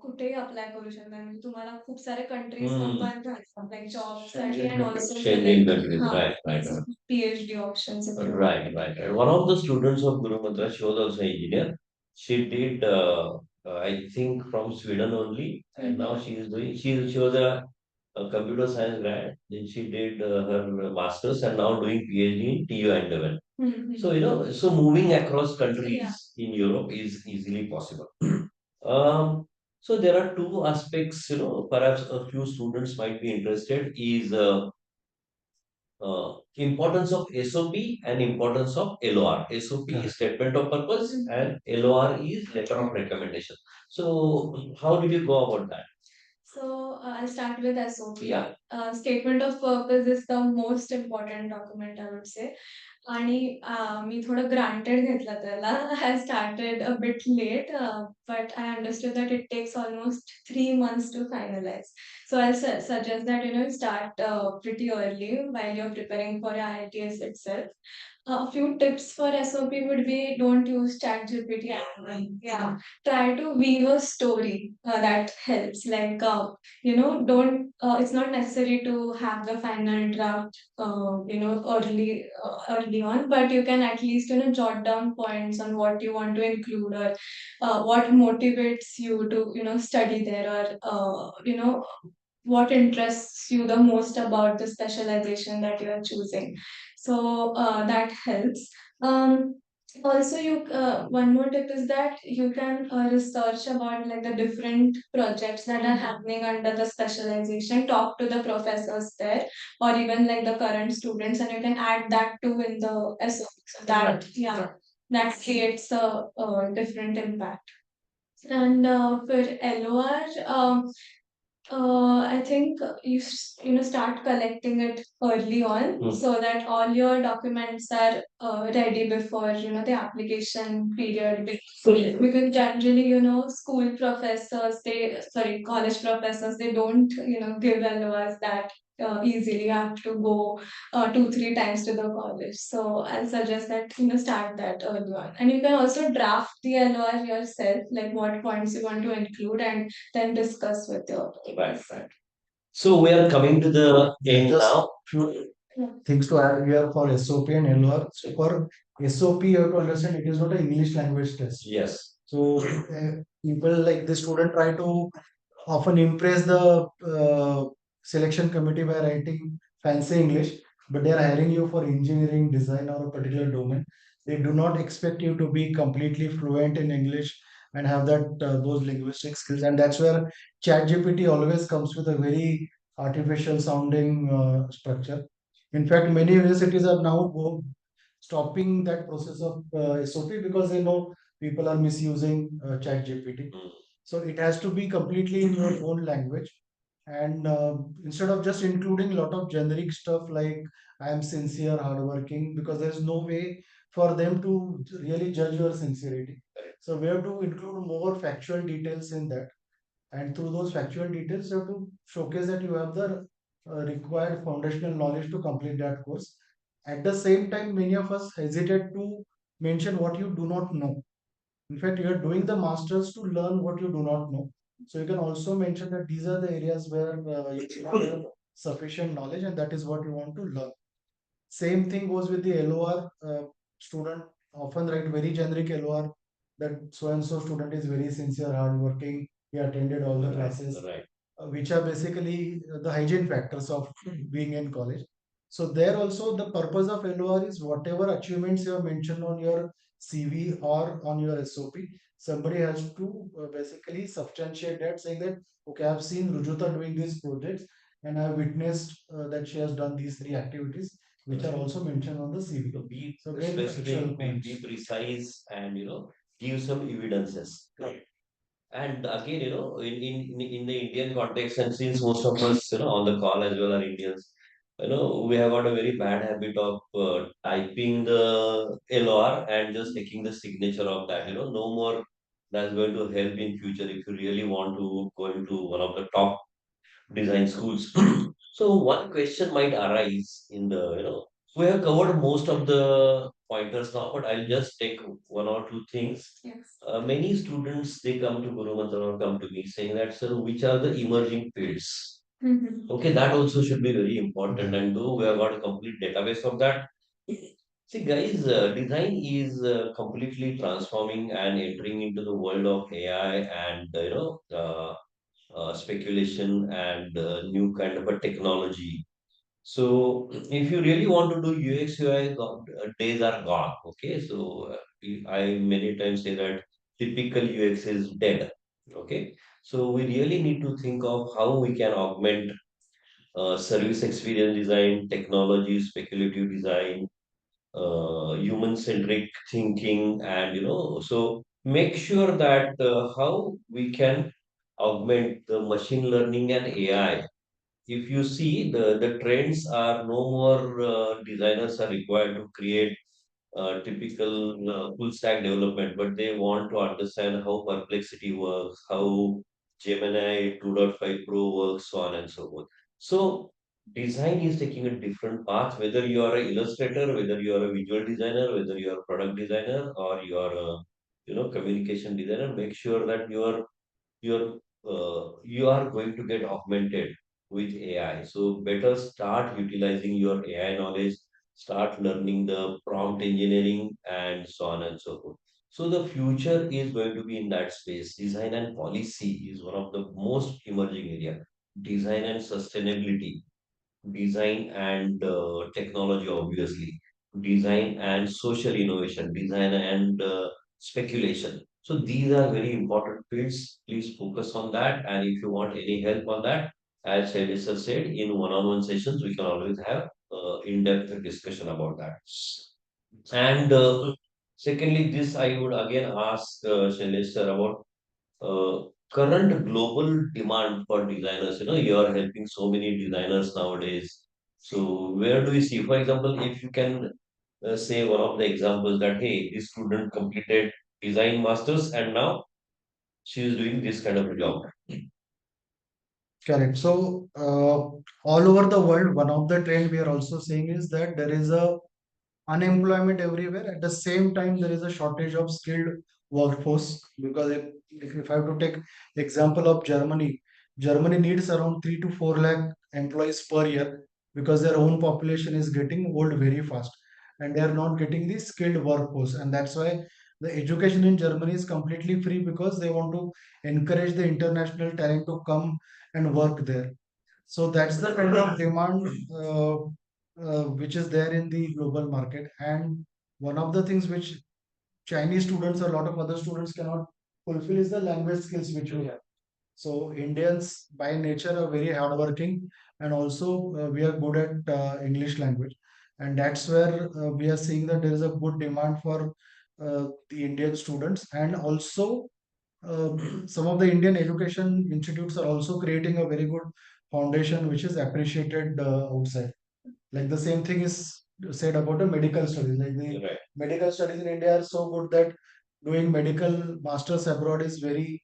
कुठेही apply करू शकता म्हणजे तुम्हाला खूप सारे कंट्रीज ओपन राहतात लाईक जॉबसाठी and also
Schengen countries, right, right, right.
PhD options.
Right, right, right. One of the students of Gurumantra, she was also an engineer. She did, I think, from Sweden only, and now she is doing. She was a computer science grad. Then she did her masters, and now doing PhD in TU Eindhoven. So so moving across countries in Europe is easily possible. So there are two aspects. Perhaps a few students might be interested is. Importance of SOP and importance of LOR. SOP is statement of purpose and LOR is letter of recommendation. So how did you go about that?
So I'll start with SOP.
Yeah.
statement of purpose is the most important document, I would say. आणि मी थोडं granted घेतलं त्याला. I started a bit late, but I understood that it takes almost 3 months to finalize. So I'll suggest that you start pretty early while you're preparing for IITS itself. A few tips for SOP would be don't use ChatGPT. Yeah, try to weave a story that helps. Like don't. It's not necessary to have the final draft. Early on, but you can at least jot down points on what you want to include or what motivates you to study there, or what interests you the most about the specialization that you are choosing. So that helps. Also, one more tip is that you can research about like the different projects that are happening under the specialization. Talk to the professors there, or even like the current students, and you can add that too in the SOP. So that that creates a different impact. And for LOR, I think start collecting it early on, so that all your documents are ready before the application period. Because generally school professors, college professors, they don't give LORs that easily. You have to go 2-3 times to the college. So I'll suggest that start that early on, and you can also draft the LOR yourself, like what points you want to include, and then discuss with your
Right. So we are coming to the end
Just
now.
few things to add here for SOP and LOR. So for SOP, you have to understand it is not an English language test.
Yes.
So people like the student try to often impress the selection committee by writing fancy English, but they are hiring you for engineering, design, or a particular domain. They do not expect you to be completely fluent in English and have that those linguistic skills, and that's where ChatGPT always comes with a very artificial sounding structure. In fact, many universities are now stopping that process of SOP because they know people are misusing ChatGPT. So it has to be completely in your own language. And instead of just including a lot of generic stuff like I am sincere, hardworking, because there is no way for them to really judge your sincerity. So we have to include more factual details in that. And through those factual details, you have to showcase that you have the required foundational knowledge to complete that course. At the same time, many of us hesitate to mention what you do not know. In fact, you are doing the masters to learn what you do not know. So you can also mention that these are the areas where you do not have sufficient knowledge, and that is what you want to learn. Same thing goes with the LOR. Student often write very generic LOR that so and so student is very sincere, hardworking. He attended all the classes,
Right.
which are basically the hygiene factors of being in college. So there also the purpose of LOR is whatever achievements you have mentioned on your CV or on your SOP, somebody has to basically substantiate that, saying that okay, I've seen Rujuta doing these projects and I've witnessed that she has done these three activities, which are also mentioned on the CV.
So be
So very
specific,
factual
be
points.
precise, and give some evidences. And again, in the Indian context, and since most of us, on the call as well are Indians, we have got a very bad habit of typing the LOR and just taking the signature of that. No more. That's going to help in future if you really want to go into one of the top design schools. So one question might arise in we have covered most of the pointers now, but I'll just take one or two things.
yes.
Many students, they come to Gurumantra or come to me saying that, sir, which are the emerging fields? Okay, that also should be very important. And though we have got a complete database of that, see, guys, design is completely transforming and entering into the world of AI and speculation and new kind of a technology. So if you really want to do UX UI, days are gone. Okay, so I many times say that typical UX is dead. Okay, so we really need to think of how we can augment service experience design, technology, speculative design, human centric thinking, and so make sure that how we can augment the machine learning and AI if you see the trends are no more designers are required to create typical full stack development, but they want to understand how Perplexity works, how Gemini 2.5 Pro works, so on and so forth. So design is taking a different path, whether you are an illustrator, whether you are a visual designer, whether you are a product designer, or you are a communication designer. Make sure that you are going to get augmented with AI. So better start utilizing your AI knowledge, start learning the prompt engineering and so on and so forth. So the future is going to be in that space. Design and policy is one of the most emerging area. Design and sustainability, design and technology, obviously, design and social innovation, design and speculation. So these are very important fields. Please focus on that. And if you want any help on that, as Shailesh said, in one-on-one sessions, we can always have in-depth discussion about that. And secondly, this I would again ask Shailesh sir about current global demand for designers. You are helping so many designers nowadays. So where do you see, for example, if you can say one of the examples that, hey, this student completed design masters and now she is doing this kind of a job.
Correct. So, all over the world, one of the trend we are also seeing is that there is a unemployment everywhere. At the same time, there is a shortage of skilled workforce because if I have to take example of Germany, Germany needs around 3 to 4 lakh employees per year because their own population is getting old very fast and they are not getting the skilled workforce. And that's why the education in Germany is completely free because they want to encourage the international talent to come and work there. So that's the kind of demand which is there in the global market. And one of the things which Chinese students or a lot of other students cannot fulfill is the language skills which we have. So Indians by nature are very hardworking, and also we are good at English language, and that's where we are seeing that there is a good demand for the Indian students, and also some of the Indian education institutes are also creating a very good foundation which is appreciated outside. Like the same thing is said about the medical studies. Like the
Right.
medical studies in India are so good that doing medical masters abroad is very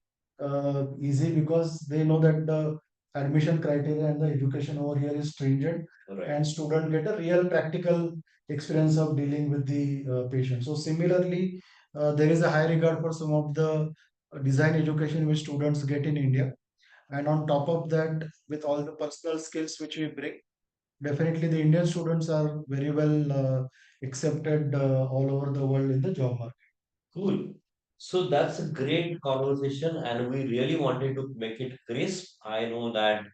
easy because they know that the admission criteria and the education over here is stringent,
Right.
and student get a real practical experience of dealing with the patient. So similarly, there is a high regard for some of the design education which students get in India. And on top of that, with all the personal skills which we bring, definitely the Indian students are very well accepted all over the world in the job market.
Cool. So that's a great conversation, and we really wanted to make it crisp. I know that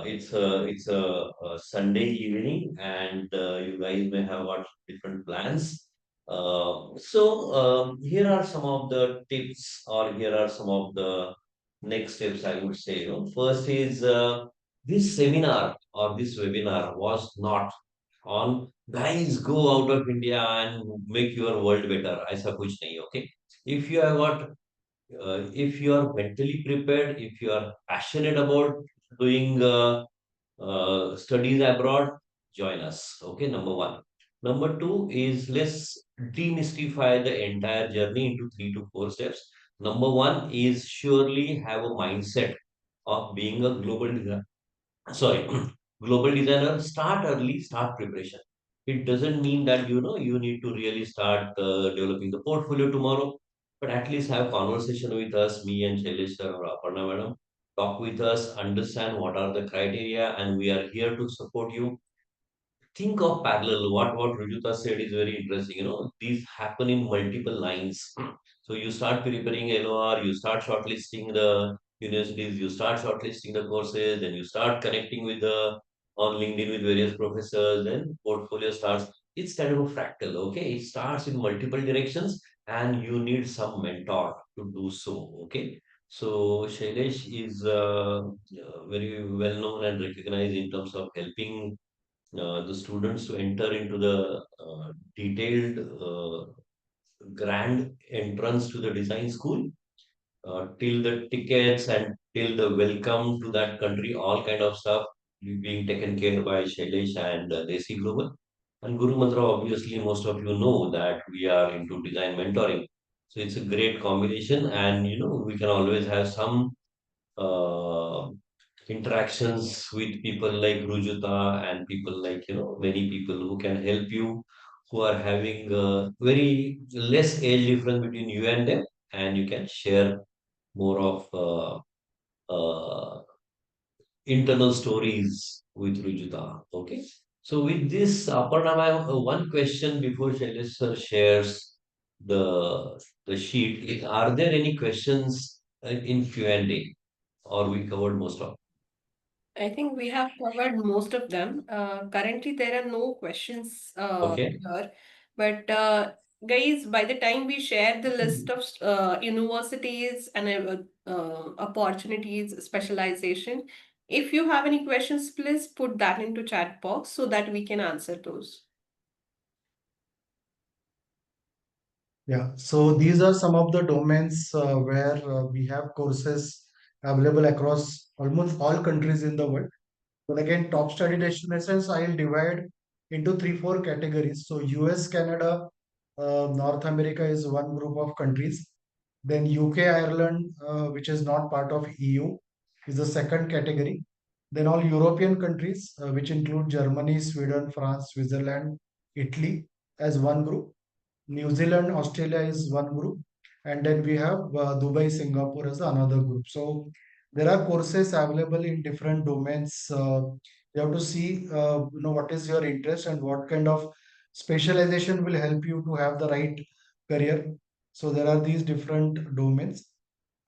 it's a Sunday evening, and you guys may have got different plans. So here are some of the tips, or here are some of the next steps. I would say, first is this seminar or this webinar was not on guys go out of India and make your world better. ऐसा कुछ नहीं, okay? If you have got if you are mentally prepared, if you are passionate about doing studies abroad, join us. Okay, number one. Number two is let's demystify the entire journey into 3 to 4 steps. Number one is surely have a mindset of being a global designer. Sorry, global designer. Start early, start preparation. It doesn't mean that you need to really start developing the portfolio tomorrow, but at least have conversation with us, me and Shailesh sir or Aparna madam. Talk with us, understand what are the criteria, and we are here to support you. Think of parallel. What Rujuta said is very interesting. These happen in multiple lines. So you start preparing LOR, you start shortlisting the universities, you start shortlisting the courses, then you start connecting with the on LinkedIn with various professors, then portfolio starts. It's kind of a fractal, okay? It starts in multiple directions, and you need some mentor to do so, okay? So Shailesh is very well known and recognized in terms of helping the students to enter into the detailed grand entrance to the design school, till the tickets and till the welcome to that country, all kind of stuff. being taken care by Shailesh and Desi Global. And Guru Mantra, obviously, most of you know that we are into design mentoring. So it's a great combination, and we can always have some uh, interactions with people like Rujuta and people like many people who can help you, who are having very less age difference between you and them, and you can share more of internal stories with Rujuta. Okay. So with this, Aparna, I have one question before Shailesh sir shares the sheet. Are there any questions in Q&A, or we covered most of?
I think we have covered most of them. Currently, there are no questions
Okay.
here. But guys, by the time we share the list of universities and opportunities, specialization, if you have any questions, please put that into chat box so that we can answer those.
Yeah, so these are some of the domains where we have courses available across almost all countries in the world. But again, top study destinations, I'll divide into three, four categories. So US, Canada, North America is one group of countries. Then UK, Ireland, which is not part of EU, is the second category. Then all European countries, which include Germany, Sweden, France, Switzerland, Italy, as one group. New Zealand, Australia is one group, and then we have Dubai, Singapore as another group. So there are courses available in different domains. You have to see, what is your interest and what kind of specialization will help you to have the right career. So there are these different domains.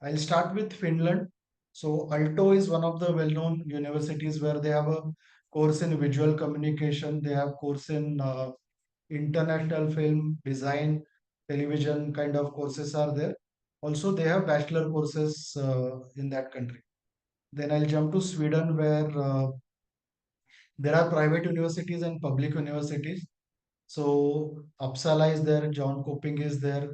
I'll start with Finland. So Aalto is one of the well-known universities where they have a course in visual communication. They have course in international film design, television kind of courses are there. Also, they have bachelor courses in that country. Then I'll jump to Sweden, where there are private universities and public universities. So Uppsala is there, John Coping is there,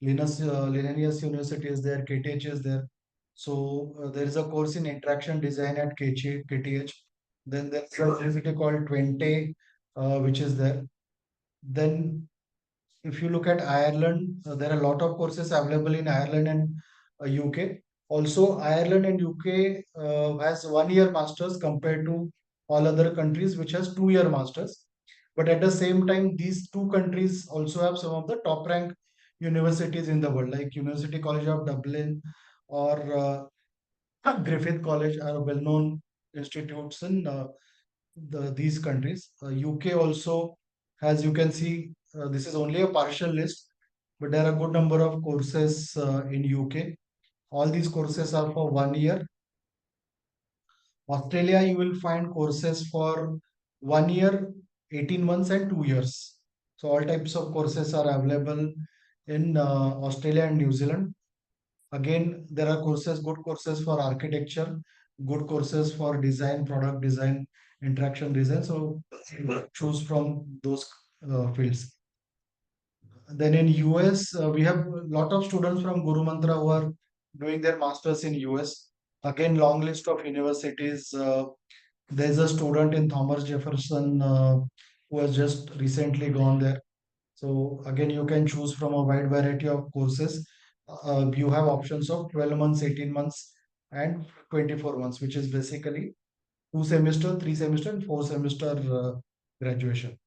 Linnaeus University is there, KTH is there. So there is a course in interaction design at KTH. Then there's a university called Twente, which is there. Then if you look at Ireland, there are a lot of courses available in Ireland and UK. Also, Ireland and UK has 1 year masters compared to all other countries, which has 2 year masters. But at the same time, these two countries also have some of the top ranked universities in the world, like University College of Dublin or Griffith College are well known institutes in these countries. UK also has, you can see, this is only a partial list, but there are a good number of courses in UK. All these courses are for 1 year. Australia, you will find courses for 1 year, 18 months, and 2 years. So all types of courses are available in Australia and New Zealand. Again, there are courses, good courses for architecture, good courses for design, product design, interaction design. So choose from those fields. Then in US, we have a lot of students from Gurumantra who are doing their masters in US. Again, long list of universities. There's a student in Thomas Jefferson who has just recently gone there. So again, you can choose from a wide variety of courses. You have options of 12 months, 18 months, and 24 months, which is basically 2 semester, 3 semester, and 4 semester graduation.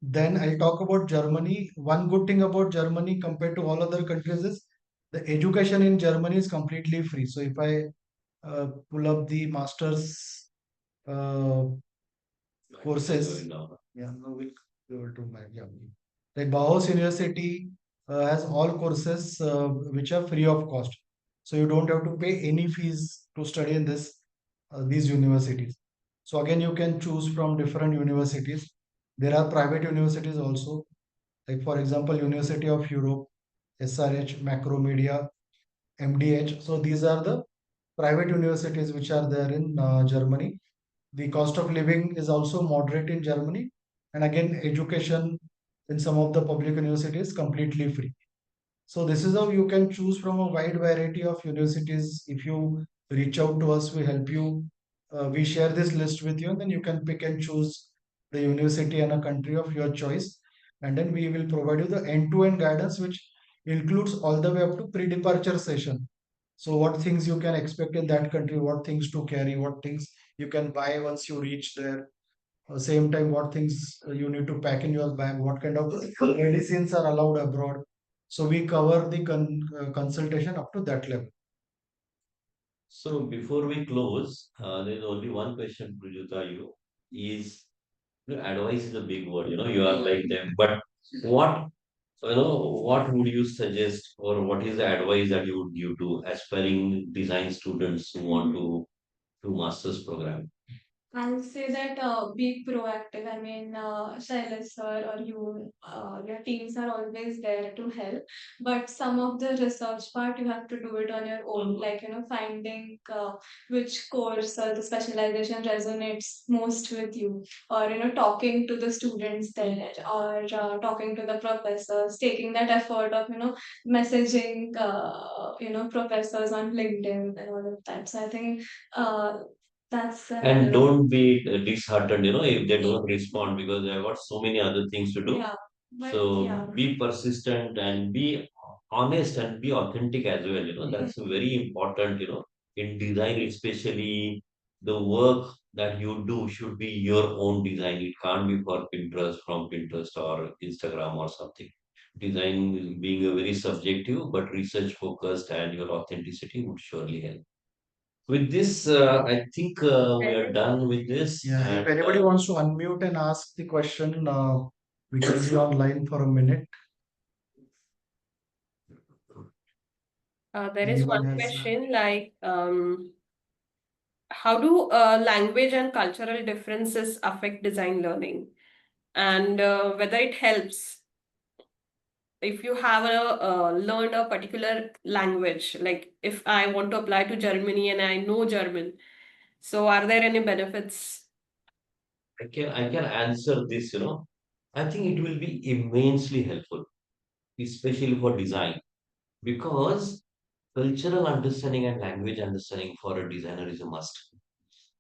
Then I'll talk about Germany. One good thing about Germany compared to all other countries is the education in Germany is completely free. So if I pull up the master's uh, courses, yeah, no, we'll go to my, yeah. Like Bauhaus University has all courses which are free of cost. So you don't have to pay any fees to study in these universities. So again, you can choose from different universities. There are private universities also, like for example, University of Europe, SRH, Macromedia, MDH. So these are the private universities which are there in Germany. The cost of living is also moderate in Germany. And again, education in some of the public universities completely free. So this is how you can choose from a wide variety of universities. If you reach out to us, we help you we share this list with you, and then you can pick and choose the university and a country of your choice. And then we will provide you the end-to-end guidance, which includes all the way up to pre-departure session. So what things you can expect in that country, what things to carry, what things you can buy once you reach there. Same time, what things you need to pack in your bag, what kind of medicines are allowed abroad. So we cover the consultation up to that level.
So before we close, there's only one question, Prajuta, is, advice is a big word, you are like them, but what, what would you suggest, or what is the advice that you would give to aspiring design students who want to do master's program?
I'll say that be proactive. I mean, Shailesh sir or you, your teams are always there to help. But some of the research part, you have to do it on your own. Like, finding which course or the specialization resonates most with you. Or, talking to the students there or talking to the professors, taking that effort of, messaging, professors on LinkedIn and all of that. So I think uh, that's
And
another.
don't be disheartened, if they
Yeah.
don't respond, because they have got so many other things to do.
Yeah, but
So
yeah.
be persistent and be honest and be authentic as well. That's very important, in design, especially the work that you do should be your own design. It can't be for Pinterest, from Pinterest or Instagram or something. Design being a very subjective, but research focused, and your authenticity would surely help. With this, I think we are done with this.
Yeah, if
And
anybody wants to unmute and ask the question, we can be online for a minute.
There is
Anyone
one
has?
question like, how do language and cultural differences affect design learning, and whether it helps if you have learned a particular language, like if I want to apply to Germany and I know German, so are there any benefits?
I can answer this, I think it will be immensely helpful, especially for design, because cultural understanding and language understanding for a designer is a must.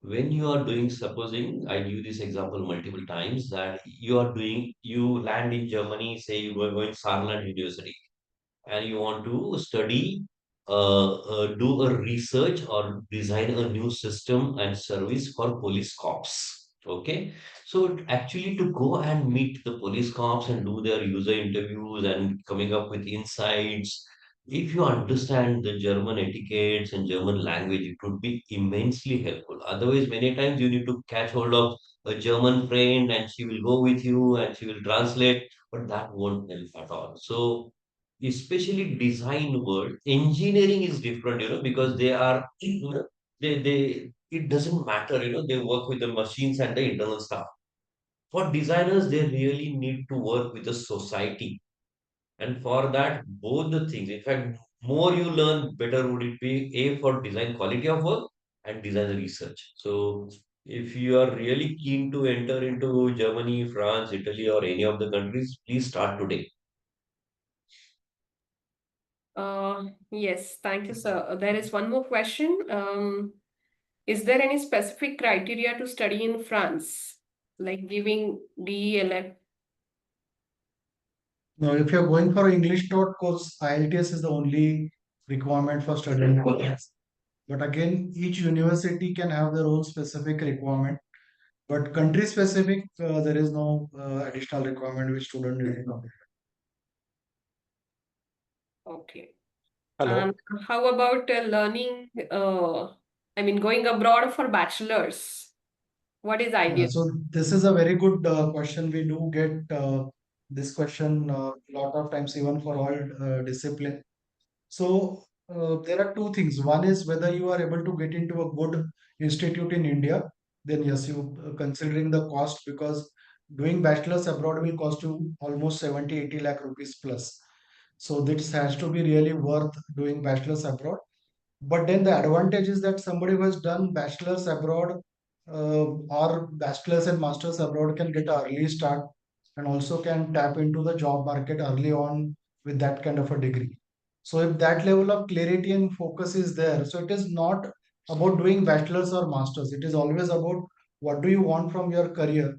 When you are doing, supposing I give this example multiple times, that you land in Germany, say you go in Saarland University, and you want to study, do a research or design a new system and service for police cops. Okay, so actually to go and meet the police cops and do their user interviews and coming up with insights, if you understand the German etiquettes and German language, it would be immensely helpful. Otherwise, many times you need to catch hold of a German friend and she will go with you and she will translate, but that won't help at all. So especially design world, engineering is different, because they are, they it doesn't matter, they work with the machines and the internal stuff. For designers, they really need to work with the society, and for that, both the things, in fact, more you learn, better would it be, a, for design quality of work and design research. So if you are really keen to enter into Germany, France, Italy, or any of the countries, please start today.
Yes, thank you, sir. There is one more question. Is there any specific criteria to study in France, like giving DELF?
No, if you're going for English taught course, IELTS is the only requirement for studying. Yes. But again, each university can have their own specific requirement. But country specific, there is no additional requirement which student need to know.
Okay.
Hello.
And how about learning, I mean, going abroad for bachelor's? What is
Yeah,
ideal?
so this is a very good question. We do get this question a lot of times, even for all discipline. So there are two things. One is whether you are able to get into a good institute in India. Then yes, you considering the cost, because doing bachelor's abroad will cost you almost 70-80 lakh rupees plus. So this has to be really worth doing bachelor's abroad. But then the advantage is that somebody who has done bachelor's abroad or bachelor's and master's abroad can get an early start and also can tap into the job market early on with that kind of a degree. So if that level of clarity and focus is there, so it is not about doing bachelor's or master's. It is always about what do you want from your career,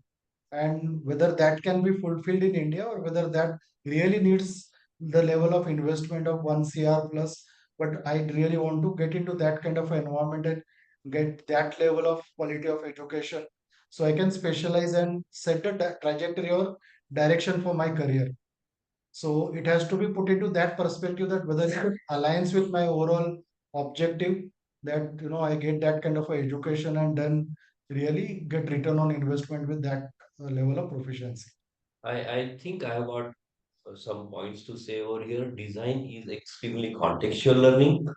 and whether that can be fulfilled in India, or whether that really needs the level of investment of 1 CR plus. But I really want to get into that kind of environment and get that level of quality of education, so I can specialize and set a trajectory or direction for my career. So it has to be put into that perspective, that whether it aligns with my overall objective, that I get that kind of a education and then really get return on investment with that level of proficiency.
I think I have got some points to say over here. Design is extremely contextual learning.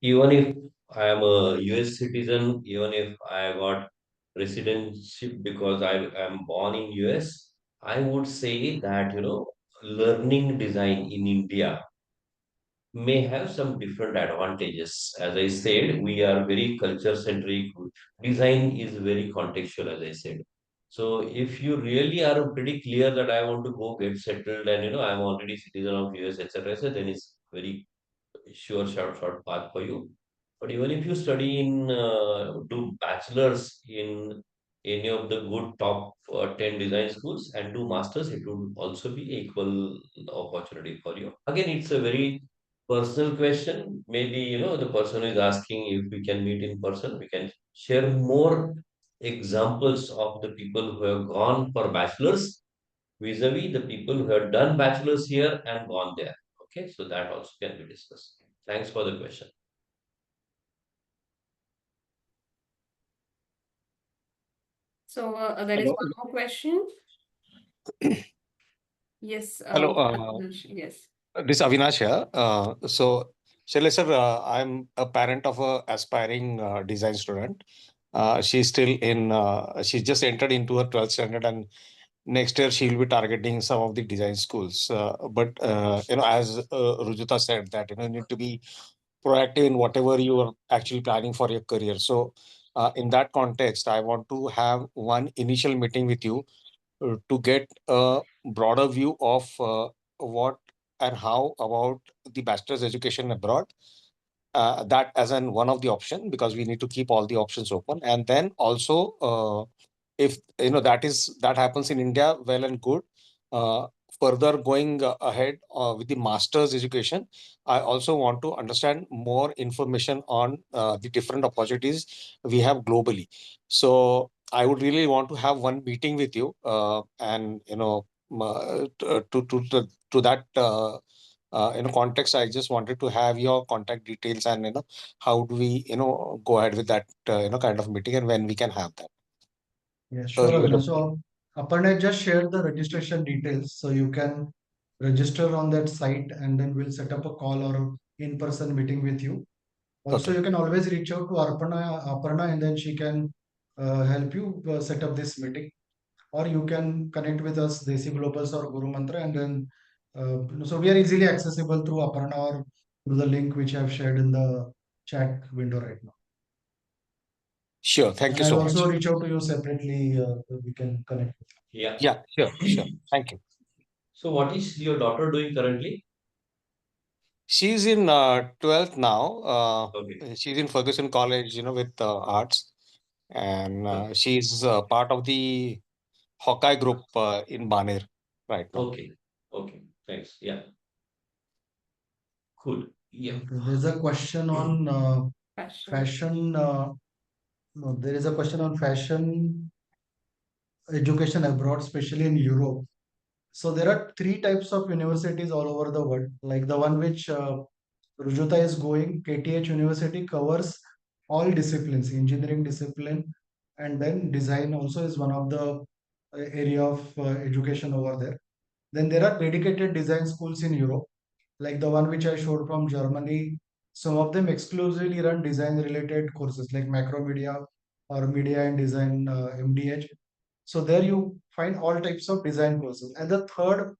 Even if I am a US citizen, even if I got residency because I am born in US, I would say that, learning design in India may have some different advantages. As I said, we are very culture centric. Design is very contextual, as I said. So if you really are pretty clear that I want to go get settled and I'm already citizen of US, etc., so then it's very sure short path for you. But even if you study in do bachelor's in any of the good top 10 design schools and do masters, it would also be equal opportunity for you. Again, it's a very personal question. Maybe the person is asking if we can meet in person. We can share more examples of the people who have gone for bachelor's vis-a-vis the people who have done bachelor's here and gone there. Okay, so that also can be discussed. Thanks for the question.
So there is
Hello,
one more question. Yes.
hello.
Yes.
This is Avinash here. So, Shailja sir, I'm a parent of a aspiring design student. She's still in. She's just entered into her 12th standard, and next year she'll be targeting some of the design schools. But as Rujuta said, that you need to be proactive in whatever you are actually planning for your career. So, in that context, I want to have one initial meeting with you to get a broader view of what and how about the bachelor's education abroad. That as an one of the option, because we need to keep all the options open. And then also, if that happens in India, well and good. Uh, Further going ahead with the master's education, I also want to understand more information on the different opportunities we have globally. So I would really want to have one meeting with you, and to that context, I just wanted to have your contact details, and how do we go ahead with that kind of meeting, and when we can have that.
Yeah, sure,
Earlier.
Avinash. So Aparna just shared the registration details, so you can register on that site, and then we'll set up a call or in-person meeting with you. Also,
Okay.
you can always reach out to Aparna, and then she can help you set up this meeting. Or you can connect with us, Desi Globals or Gurumantra, and then so we are easily accessible through Aparna or through the link which I have shared in the chat window right now.
Sure. Thank
And
you
I'll
so much.
also reach out to you separately. We can connect.
Yeah.
Yeah, sure, sure. Thank you.
So what is your daughter doing currently?
She's in 12th now.
Okay.
She's in Ferguson College, with arts, and
Okay.
she's part of the Hawkeye group in Baner right now.
Okay. Okay. Thanks. Yeah. Cool. Yeah.
Okay, there's a question on
Fashion.
fashion. No, there is a question on fashion education abroad, especially in Europe. So there are three types of universities all over the world. Like the one which Rujuta is going, KTH University covers all disciplines, engineering discipline, and then design also is one of the area of education over there. Then there are dedicated design schools in Europe, like the one which I showed from Germany. Some of them exclusively run design related courses like macromedia or media and design MDH. So there you find all types of design courses. And the third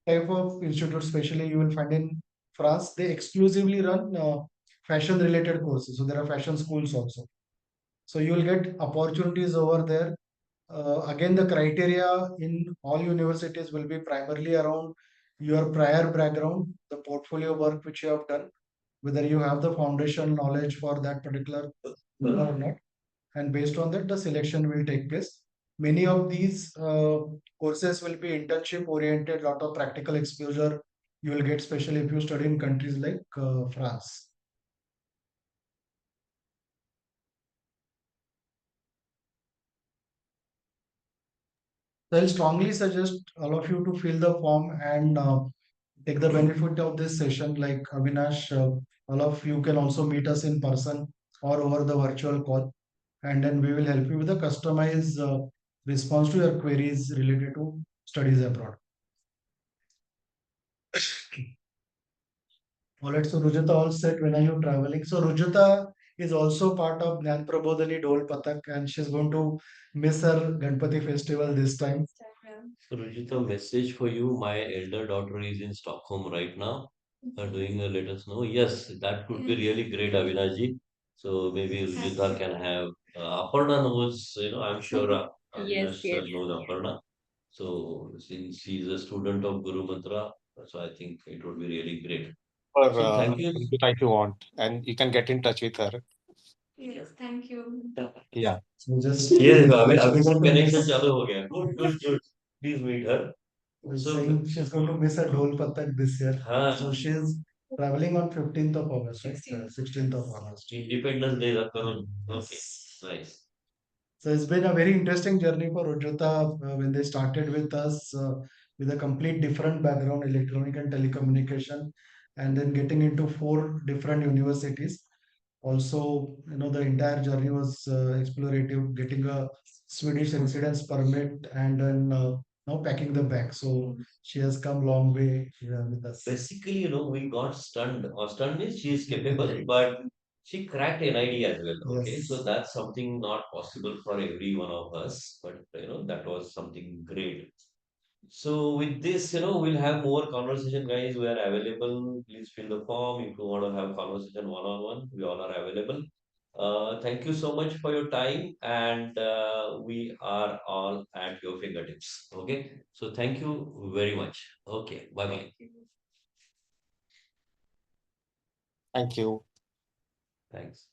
type of institute, especially you will find in France, they exclusively run fashion related courses. So there are fashion schools also. So you will get opportunities over there. Again, the criteria in all universities will be primarily around your prior background, the portfolio work which you have done, whether you have the foundation knowledge for that particular or not. And based on that, the selection will take place. Many of these courses will be internship oriented, lot of practical exposure you will get, especially if you study in countries like France. So I'll strongly suggest all of you to fill the form and take the benefit of this session. Like Avinash, all of you can also meet us in person or over the virtual call, and then we will help you with a customized response to your queries related to studies abroad. All right, so Rujita all set. When are you traveling? So Rujita is also part of Gyan Prabodhani Dol Patak, and she's going to miss her Ganpati festival this time.
So, Rujita, message for you. My elder daughter is in Stockholm right now. Doing a let us know. Yes, that could be really great, Avinaji. So maybe Rujita can have Aparna knows, I'm sure
Yes,
Avinash sir
yes.
knows Aparna. So since she's a student of Gurumantra, so I think it would be really great.
Or
So thank you.
if you want, and you can get in touch with her.
Yes, thank you.
Yeah.
So just
Yes, अभी तो connection चालू हो गया. Good, good, good. Please meet her. So
saying she's going to miss her Dol Patak this year.
हाँ,
So she's traveling on 15th of August, right? 16th of August.
Independence Day afternoon. Okay,
Yes.
nice.
So it's been a very interesting journey for Rujata when they started with us with a complete different background, electronic and telecommunication, and then getting into 4 different universities. Also, the entire journey was explorative, getting a Swedish residence permit and then now packing the bag. So she has come long way with us.
Basically, we got stunned. Or stunned means she is capable, but she cracked NID as well. Okay,
Yes.
so that's something not possible for every one of us, but that was something great. So with this, we'll have more conversation, guys. We are available. Please fill the form if you want to have conversation one-on-one. We all are available. Thank you so much for your time, and we are all at your fingertips. Okay. So thank you very much. Okay. Bye bye.
Thank you.
Thanks.